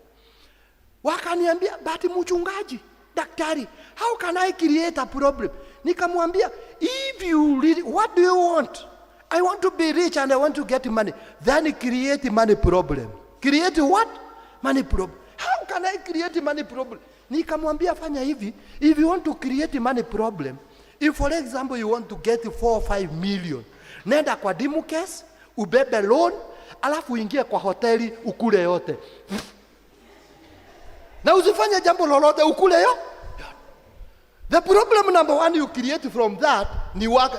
Wakaniambia, but mchungaji, daktari, how can I create a problem? Nikamwambia, if you really, what do you want? I want to be rich and I want to get money. Then create money problem. Create what? Money problem. How can I create money problem? Nikamwambia fanya hivi, if you want to create money problem, if for example you want to get 4 or 5 million, nenda kwa Dimukes, ubebe loan, alafu uingie kwa hoteli ukule yote. Na usifanye jambo lolote ukule yo. The problem number one you create from that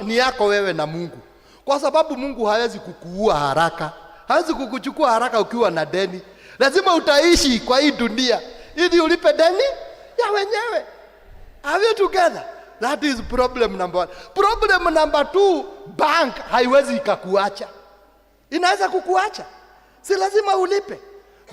ni yako wewe na Mungu. Kwa sababu Mungu hawezi kukuua haraka. Hawezi kukuchukua haraka ukiwa na deni. Lazima utaishi kwa hii dunia. ili ulipe deni ya wenyewe. Are we together? That is problem number 1. Problem number 2, bank haiwezi ikakuacha. Inaweza kukuacha. Si lazima ulipe.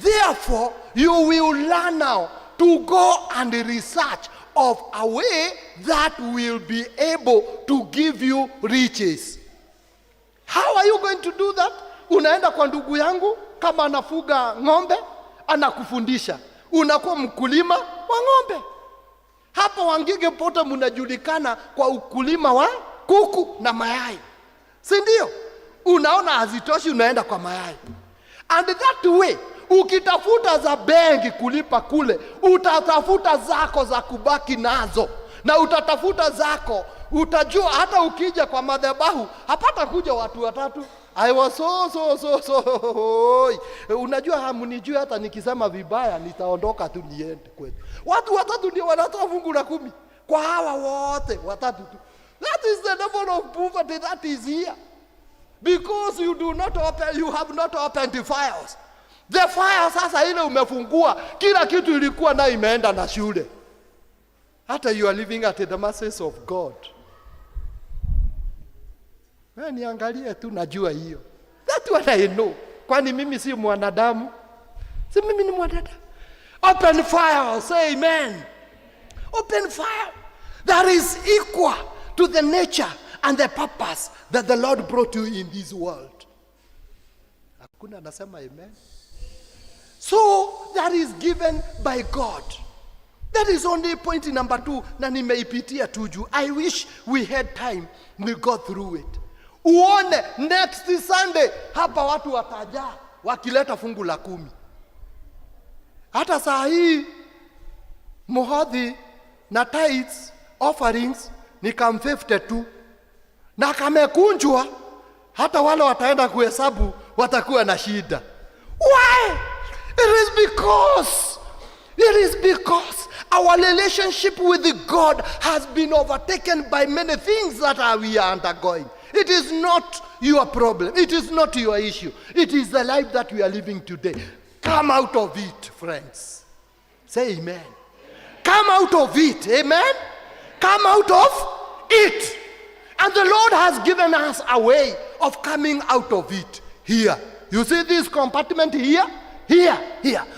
Therefore, you will learn now to go and research of a way that will be able to give you riches. How are you going to do that? Unaenda kwa ndugu yangu kama anafuga ng'ombe, anakufundisha. Unakuwa mkulima wa ng'ombe. Hapa Wangige pote mnajulikana kwa ukulima wa kuku na mayai. Si ndio? Unaona hazitoshi, unaenda kwa mayai. And that way, ukitafuta za benki kulipa kule, utatafuta zako za kubaki nazo. Na utatafuta zako, utajua hata ukija kwa madhabahu, hapata kuja watu watatu. I was so. Unajua hamunijui, hata nikisema vibaya nitaondoka tu niende kwetu. Watu watatu ndio wanatoa fungu la 10. Kwa hawa wote watatu tu. That is the level of poverty that is here. Because you have not opened the files. The fire sasa ile umefungua, kila kitu ilikuwa na imeenda na shule. Hata you are living at the mercy of God. Wewe niangalie tu, najua hiyo. That's what I know. Kwani mimi si mwanadamu? Si mimi ni mwanadamu. Open fire, say amen. Open fire that is equal to the nature and the purpose that the Lord brought you in this world. Hakuna anasema amen. So that is given by God. That is only point number 2 na nimeipitia tuju. I wish we had time we go through it. Uone next Sunday hapa watu watajaa wakileta fungu la 10. Hata saa hii muhodhi na tithes offerings ni kama 52 na kamekunjwa, hata wale wataenda kuhesabu watakuwa na shida. Why? It is because our relationship with God has been overtaken by many things that we are undergoing. It is not your problem. It is not your issue. It is the life that we are living today. Come out of it, friends. Say amen. Come out of it. Amen. Come out of it. And the Lord has given us a way of coming out of it. Here. You see this compartment here? Here.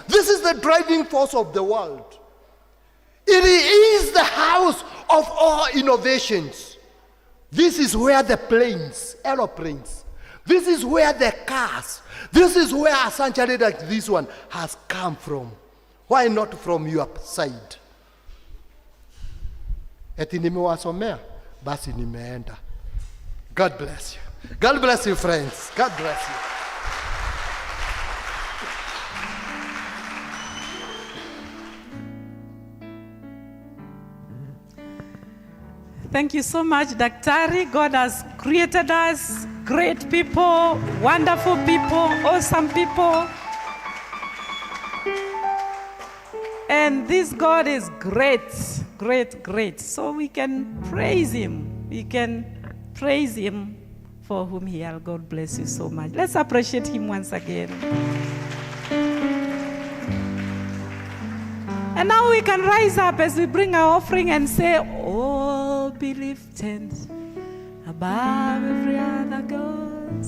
This is the driving force of the world. It is the house of all innovations. This is where the planes, aeroplanes, this is where the cars, this is where a century like this one has come from. Why not from your side? Eti nimewasomea, basi nimeenda. God bless you. God bless you, friends. God bless you. Thank you so much, Daktari. God has created us great people, wonderful people, awesome people. And this God is great, great, great. So we can praise Him. We can praise Him for whom He is. God bless you so much. Let's appreciate Him once again. And now we can rise up as we bring our offering and say, oh, be lifted above every other God.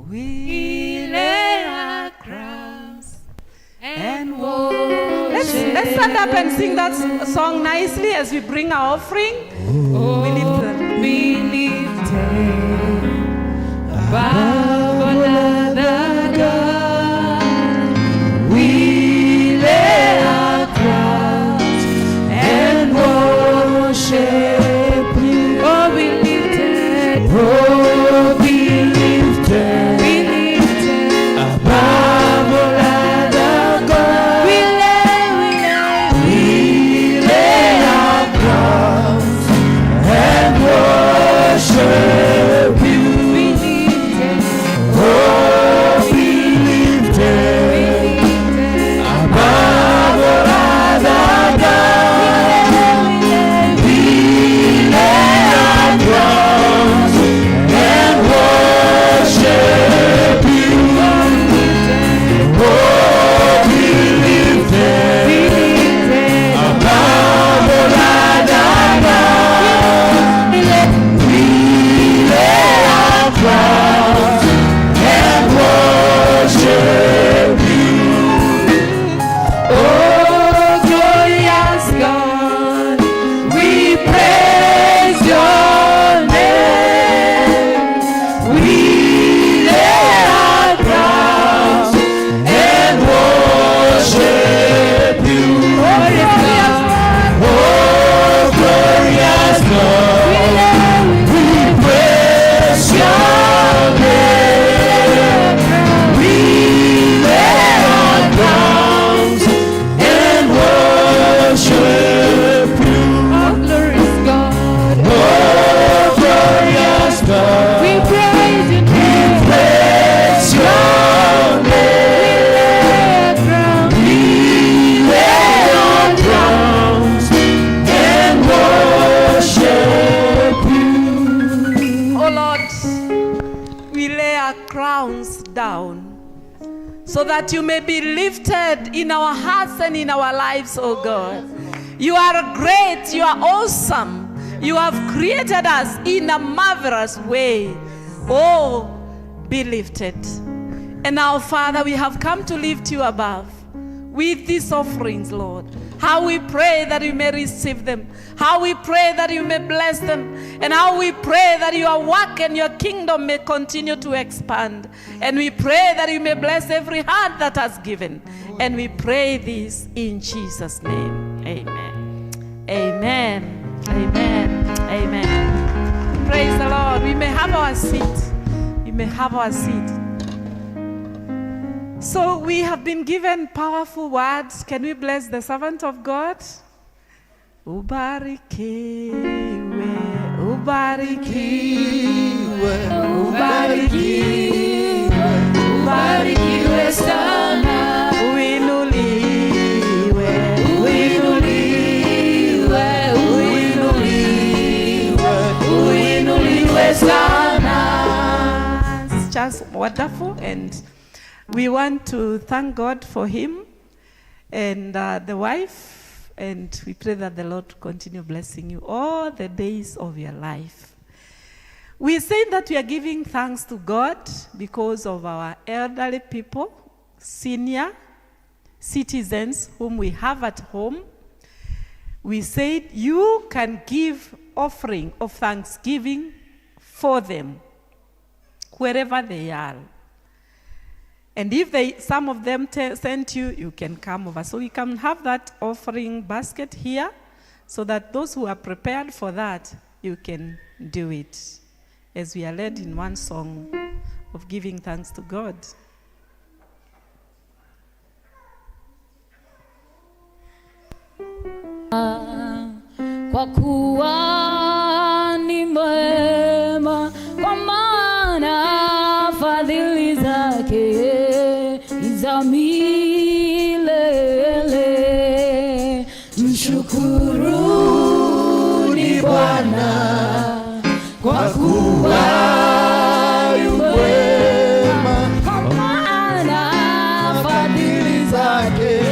We lay our crowns and worship. Let's stand up and sing that song nicely as we bring our offering. Oh, be lifted above another God. We lay our crowns and worship you. Oh, be lifted. Oh, be lifted. Be lifted above another God. We lay our crowns and worship you. Be lifted. so that you may be lifted in our hearts and in our lives, oh God. You are great, you are awesome. You have created us in a marvelous way. Oh, be lifted. And now, Father, we have come to lift you above with these offerings, Lord. How we pray that you may receive them. How we pray that you may bless them. And how we pray that your work and your kingdom may continue to expand. And we pray that you may bless every heart that has given. And we pray this in Jesus' name. Amen. Amen. Amen. Amen. Praise the Lord. We may have our seat. We may have our seat. So we have been given powerful words. Can we bless the servant of God? Ubarikiwe, ubarikiwe, ubarikiwe, ubarikiwe sana. Uinuliwe, uinuliwe, uinuliwe, uinuliwe sana. It's just wonderful, and we want to thank God for him and the wife, and we pray that the Lord continue blessing you all the days of your life. We say that we are giving thanks to God because of our elderly people, senior citizens whom we have at home. We said you can give offering of thanksgiving for them, wherever they are. And if some of them sent you, you can come over. So we can have that offering basket here, so that those who are prepared for that, you can do it. As we are led in one song of giving thanks to God. Kwa kuwa ni mwema, kwa maana fadhili zake za milele. Mshukuruni Bwana kwa kuwa yu mwema, kwa maana fadhili zake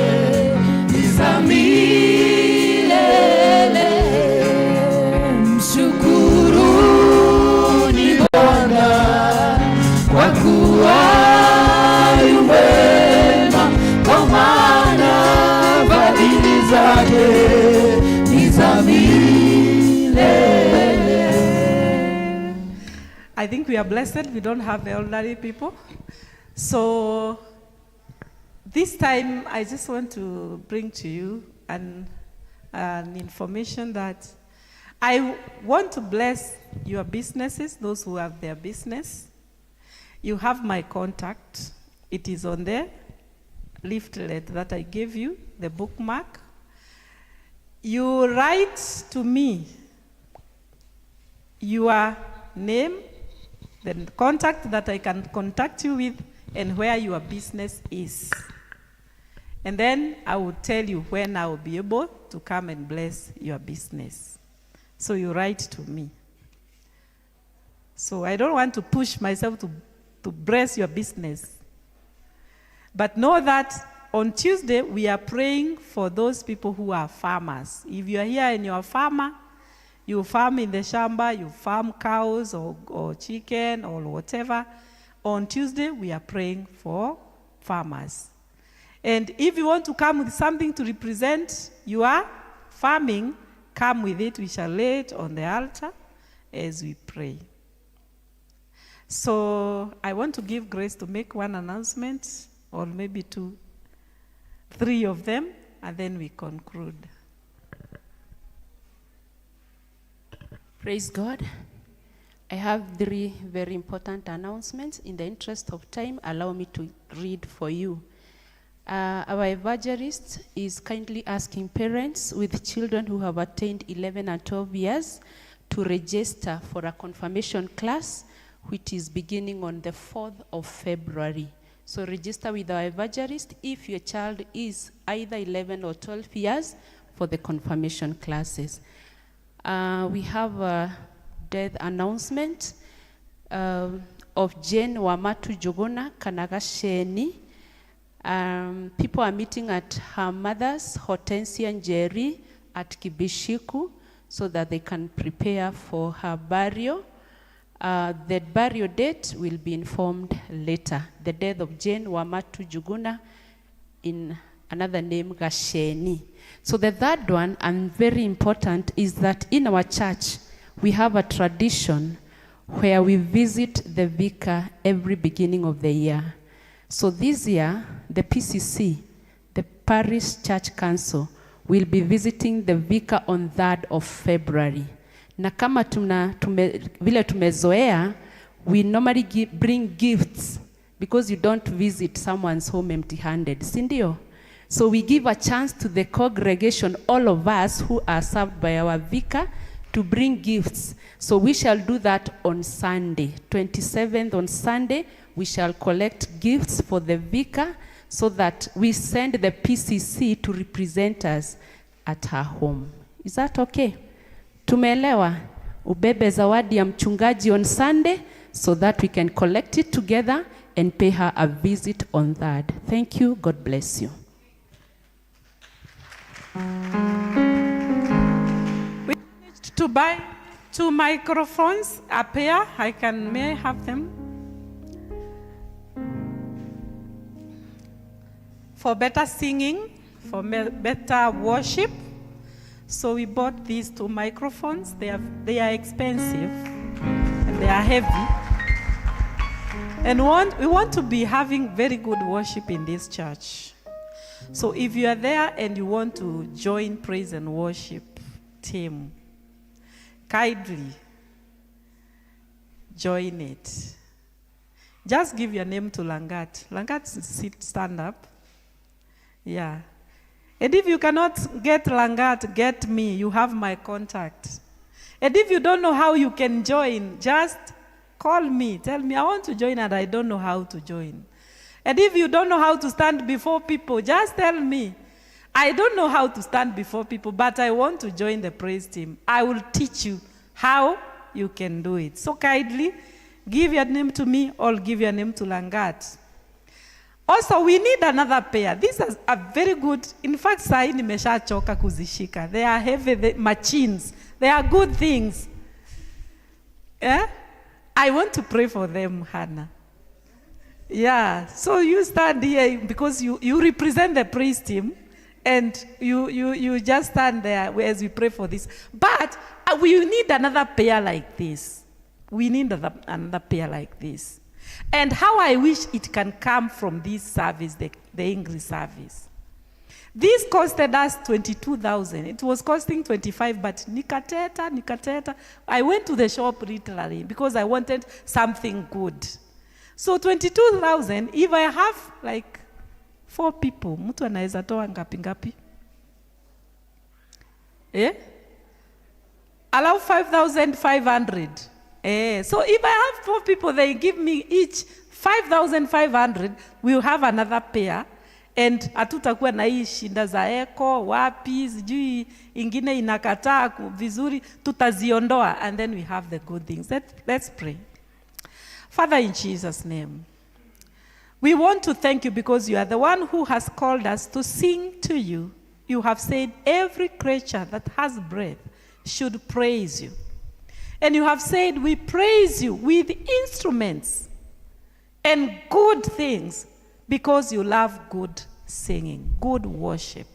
za milele. Mshukuruni Bwana kwa kuwa I think we are blessed. We don't have elderly people. So this time, I just want to bring to you an information that I want to bless your businesses, those who have their business. You have my contact. It is on the leaflet that I gave you, the bookmark. You write to me your name, the contact that I can contact you with, and where your business is. And then I will tell you when I will be able to come and bless your business. So you write to me. So I don't want to push myself to bless your business. But know that on Tuesday, we are praying for those people who are farmers. If you are here and you are a farmer, you farm in the shamba, you farm cows or chicken or whatever. On Tuesday, we are praying for farmers. And if you want to come with something to represent your farming, come with it. We shall lay it on the altar as we pray. So I want to give Grace to make one announcement, or maybe two, 3 of them, and then we conclude. Praise God. I have 3 very important announcements. In the interest of time, allow me to read for you. Our evangelist is kindly asking parents with children who have attained 11 and 12 years to register for a confirmation class, which is beginning on the 4th of February. So register with our evangelist if your child is either 11 or 12 years for the confirmation classes. We have a death announcement of Jane Wamatu Jogona Kanagasheni. People are meeting at her mother's, Hortensia and Jerry, at Kibishiku, so that they can prepare for her burial. The burial date will be informed later. The death of Jane Wamatu Juguna, in another name, Gasheni. So the third one, and very important, is that in our church, we have a tradition where we visit the vicar every beginning of the year. So this year, the PCC, the Parish Church Council, will be visiting the vicar on 3rd of February. Na kama vile tumezoea, we normally bring gifts because you don't visit someone's home empty-handed. Sindio? So we give a chance to the congregation, all of us who are served by our vicar, to bring gifts. So we shall do that on Sunday, 27th on Sunday. We shall collect gifts for the vicar so that we send the PCC to represent us at her home. Is that okay? Tumeelewa? Ubebe zawadi ya mchungaji on Sunday so that we can collect it together and pay her a visit on that. Thank you. God bless you. We need to buy 2 microphones, a pair. May I have them? For better singing, for better worship. So we bought these 2 microphones. They are expensive and they are heavy. And we want to be having very good worship in this church. So if you are there and you want to join praise and worship team, kindly join it. Just give your name to Langat. Langat, stand up. Yeah. And if you cannot get Langat, get me. You have my contact. And if you don't know how you can join, just call me. Tell me, I want to join and I don't know how to join. And if you don't know how to stand before people, just tell me. I don't know how to stand before people, but I want to join the praise team. I will teach you how you can do it. So kindly, give your name to me or give your name to Langat. Also, we need another pair. These are very good. In fact, sai nimeshachoka kuzishika. They are heavy machines. They are good things. Yeah? I want to pray for them, Hannah. Yeah. So you stand here because you represent the praise team, and you just stand there as we pray for this. But we need another pair like this. We need another pair like this. And how I wish it can come from this service, the English service. This costed us 22,000. It was costing 25, but nikateta. I went to the shop literally because I wanted something good. So 22,000, if I have like 4 people, mtu anaweza toa ngapi? Allow 5,500. So if I have 4 people, they give me each 5,500, we'll have another pair. And hatutakuwa na hii shinda za eko, wapi, sijui ingine inakataa vizuri, tutaziondoa, and then we have the good things. Let's pray. Father, in Jesus' name, we want to thank you because you are the one who has called us to sing to you. You have said every creature that has breath should praise you. And you have said we praise you with instruments and good things because you love good singing, good worship.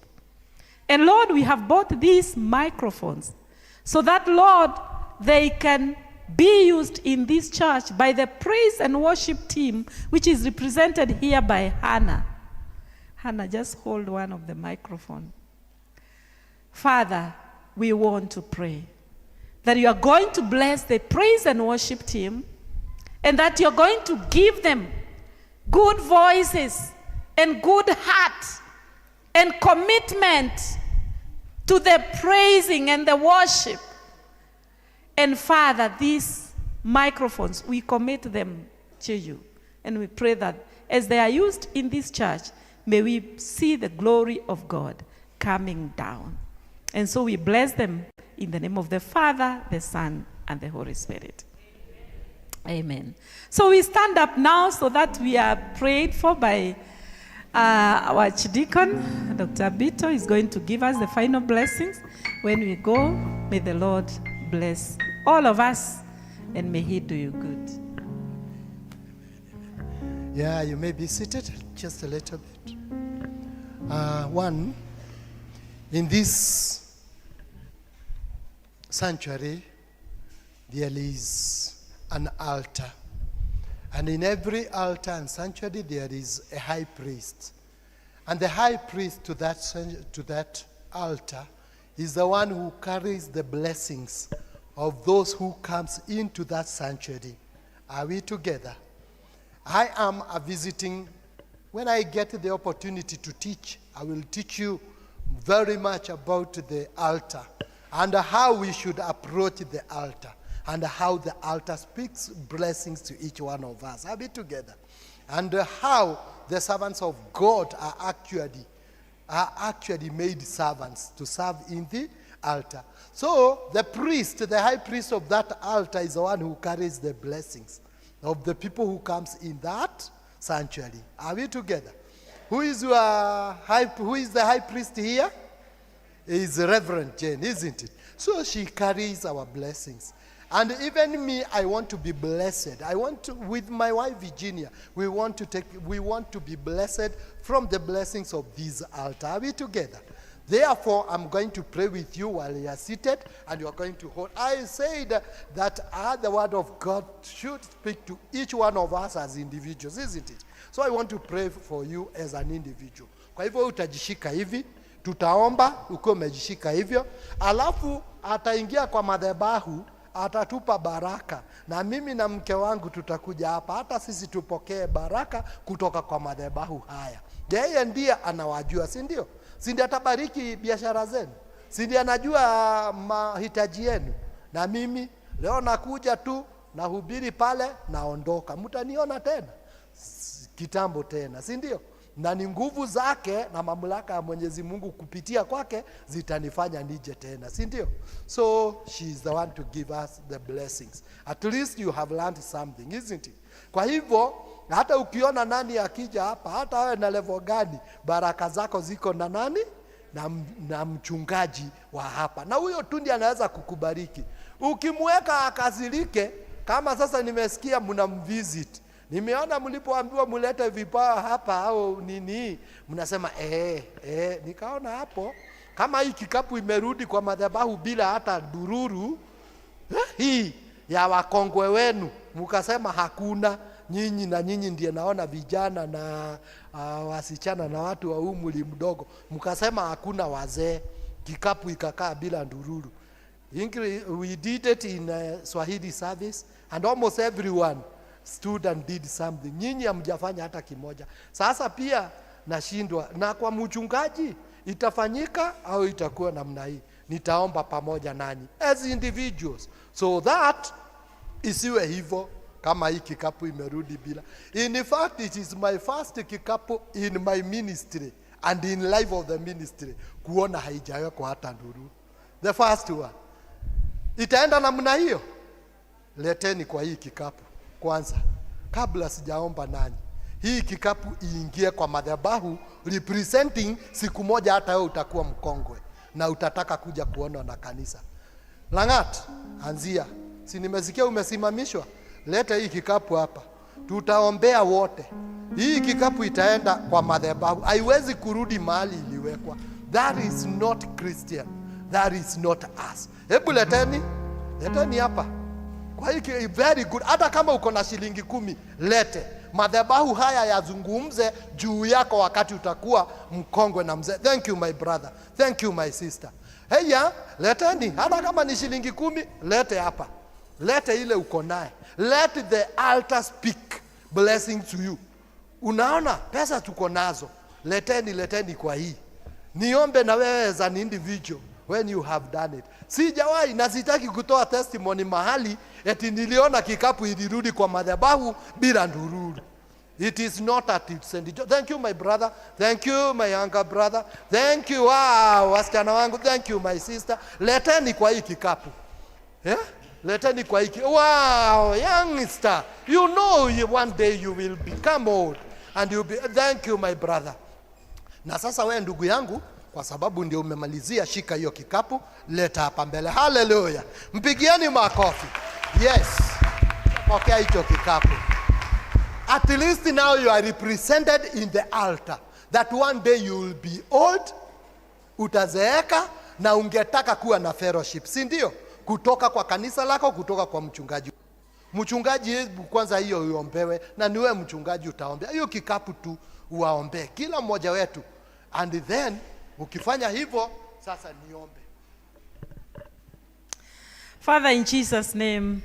And Lord, we have bought these microphones so that, Lord, they can be used in this church by the praise and worship team, which is represented here by Hannah. Hannah, just hold one of the microphone. Father, we want to pray that you are going to bless the praise and worship team, and that you're going to give them good voices and good heart and commitment to the praising and the worship. And Father, these microphones, we commit them to you. And we pray that as they are used in this church, may we see the glory of God coming down. And so we bless them in the name of the Father, the Son, and the Holy Spirit. Amen. So we stand up now so that we are prayed for by Our archdeacon, Dr. Bito, is going to give us the final blessings. When we go, may the Lord bless all of us, and may He do you good. Yeah, you may be seated just a little bit. One, in this sanctuary, there is an altar. And in every altar and sanctuary, there is a high priest. And the high priest to that altar is the one who carries the blessings of those who comes into that sanctuary. Are we together? I am a visiting. When I get the opportunity to teach, I will teach you very much about the altar and how we should approach the altar and how the altar speaks blessings to each one of us. Are we together? And how the servants of God are actually made servants to serve in the altar. So the priest, the high priest of that altar, is the one who carries the blessings of the people who comes in that sanctuary. Are we together? Who is the high priest here? Is Reverend Jane, isn't it? So she carries our blessings. And even me, I want to be blessed. With my wife Virginia, we want to be blessed from the blessings of this altar. Are we together? Therefore, I'm going to pray with you while you are seated, and you are going to hold. I said that the word of God should speak to each one of us as individuals, isn't it? So I want to pray for you as an individual. Kwa hivyo utajishika hivi, tutaomba ukiwa umejishika hivyo, alafu ataingia kwa madhabahu, atatupa baraka, na mimi na mke wangu tutakuja hapa, hata sisi tupokee baraka kutoka kwa madhabahu haya. Yeye ndiye anawajua, si ndio? Si ndiye atabariki biashara zenu? Si ndiye anajua mahitaji yenu? Na mimi leo nakuja tu, nahubiri pale, naondoka. Mtaniona tena kitambo tena, si ndio? Na ni nguvu zake na mamlaka ya Mwenyezi Mungu kupitia kwake zitanifanya nije tena, si ndio? So she is the one to give us the blessings. At least you have learned something, isn't it? Kwa hivyo hata ukiona nani akija hapa, hata wewe na level gani, baraka zako ziko na nani? Na mchungaji wa hapa. Na huyo tu ndiye anaweza kukubariki. Ukimweka akazilike, kama sasa nimesikia mnamvisit, nimeona mlipoambiwa mulete vipawa hapa au nini, mnasema nikaona hapo kama hii kikapu imerudi kwa madhabahu bila hata dururu hii ya wakongwe wenu, mkasema hakuna. Nyinyi ndiye naona vijana na wasichana na watu wa umri mdogo, mkasema hakuna wazee, kikapu ikakaa bila ndururu. We did it in Swahili service, and almost everyone stood and did something. Nyinyi hamjafanya hata kimoja. Sasa pia nashindwa, na kwa mchungaji itafanyika au itakuwa namna hii? Nitaomba pamoja nanyi as individuals, so that isiwe hivyo kama hii kikapu imerudi bila. In fact, it is my first kikapu in my ministry and in life of the ministry kuona haijawekwa hata nduru. The first one. Itaenda namna hiyo? Leteni kwa hii kikapu kwanza, kabla sijaomba nanyi. Hii kikapu iingie kwa madhabahu, representing siku moja hata wewe utakuwa mkongwe na utataka kuja kuona na kanisa. Langat, anzia. Si nimesikia umesimamishwa? Leta hii kikapu hapa. Tutaombea wote. Hii kikapu itaenda kwa madhabahu. Haiwezi kurudi mahali iliwekwa. That is not Christian. That is not us. Hebu leteni hapa. Kwa hiyo very good. Hata kama uko na shilingi 10, lete. Madhabahu haya yazungumze juu yako wakati utakuwa mkongwe na mzee. Thank you my brother. Thank you my sister. Heya, leteni. Hata kama ni shilingi 10, lete hapa. Lete ile uko naye. Let the altar speak blessing to you. Unaona pesa tuko nazo. Leteni kwa hii. Niombe na wewe as an individual when you have done it. Sijawahi na sitaki kutoa testimony mahali eti niliona kikapu ilirudi kwa madhabahu bila ndururu. It is not at its end. Thank you my brother. Thank you my younger brother. Thank you wasichana wangu. Thank you my sister. Leteni kwa hii kikapu. Yeah? Leteni kwa hiki. Wow, youngster. You know one day you will become old and you'll be. Thank you my brother. Na sasa wewe ndugu yangu, kwa sababu ndio umemalizia, shika hiyo kikapu, leta hapa mbele. Hallelujah. Mpigieni makofi. Yes. Pokea hicho kikapu. At least now you are represented in the altar. That one day you will be old, utazeeka na ungetaka kuwa na fellowship, si ndio? Kutoka kwa kanisa lako, kutoka kwa mchungaji. Mchungaji kwanza hiyo uombewe, na niwe mchungaji utaombea. Hiyo kikapu tu uwaombe kila mmoja wetu. And then ukifanya hivyo sasa niombe. Father, in Jesus' name,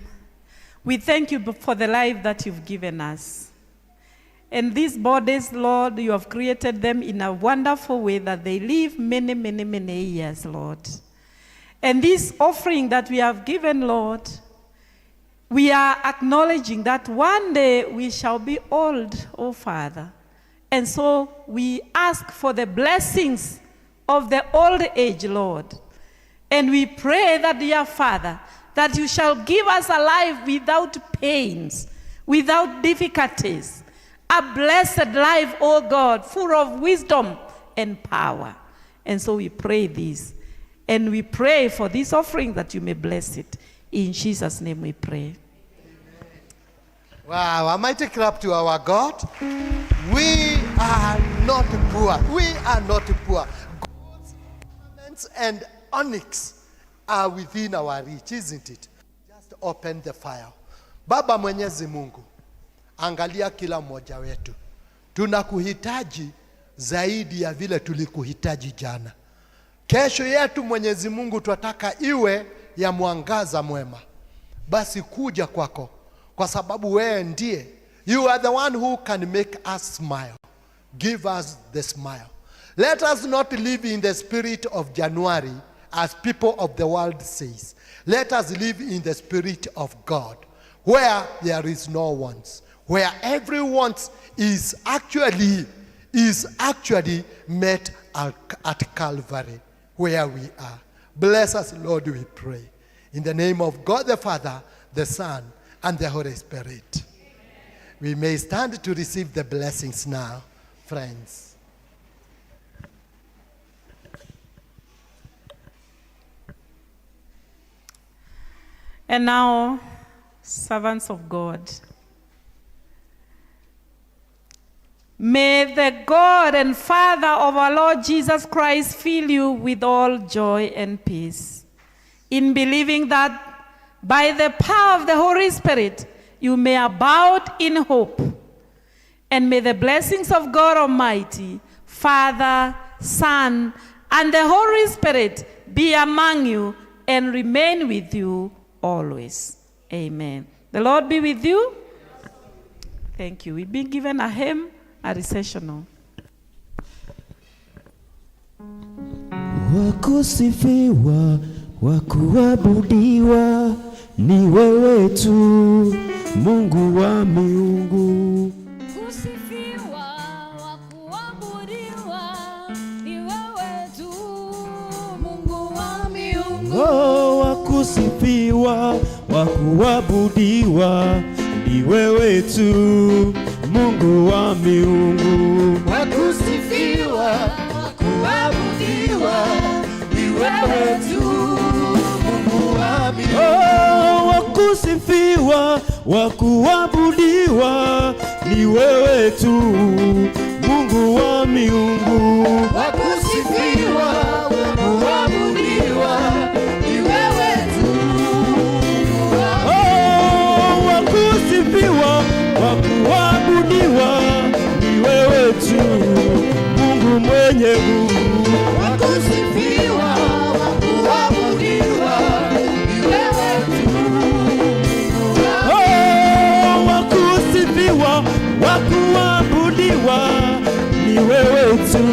we thank you for the life that you've given us. And these bodies, Lord, you have created them in a wonderful way that they live many, many, many years, Lord. And this offering that we have given, Lord, we are acknowledging that one day we shall be old, oh Father. And so we ask for the blessings of the old age, Lord. And we pray that, dear Father, that you shall give us a life without pains, without difficulties, a blessed life, oh God, full of wisdom and power. And so we pray this. And we pray for this offering that you may bless it. In Jesus' name we pray. Wow, a mighty clap to our God. We are not poor. We are not poor. God's ornaments and onyx are within our reach, isn't it? Just open the file. Baba Mwenyezi Mungu, angalia kila mmoja wetu. Tunakuhitaji zaidi ya vile tulikuhitaji jana. Kesho yetu Mwenyezi Mungu tunataka iwe ya mwangaza mwema. Basi kuja kwako, kwa sababu wewe ndiye. You are the one who can make us smile. Give us the smile. Let us not live in the spirit of January as people of the world says. Let us live in the spirit of God, where there is no wants, where every want is actually met at Calvary, where we are. Bless us, Lord, we pray. In the name of God the Father, the Son, and the Holy Spirit. We may stand to receive the blessings now, friends. And now, servants of God, may the God and Father of our Lord Jesus Christ fill you with all joy and peace, in believing that by the power of the Holy Spirit, you may abound in hope. And may the blessings of God Almighty, Father, Son, and the Holy Spirit be among you and remain with you always. Amen. The Lord be with you. Thank you. We've been given a hymn, a recessional. Wakusifiwa, wakuabudiwa, ni wewe tu, Mungu wa miungu. Kusifiwa, wakuabudiwa, ni wewe tu, Mungu wa miungu. Oh, wakusifiwa, wakuabudiwa, ni wewe tu, Mungu wa miungu. Wakusifiwa, wakuabudiwa, ni wewe tu, Mungu wa miungu. Oh, wakusifiwa, wakuabudiwa, ni wewe tu, Mungu wa miungu. Wakusifiwa, wakuabudiwa, ni wewe tu, Mungu wa Oh, wakusifiwa, wakuabudiwa, ni wewe tu, Mungu mwenye nguvu. Wakusifiwa, wakuabudiwa, ni wewe tu, Mungu wa Oh, wakusifiwa, wakuabudiwa, ni wewe tu,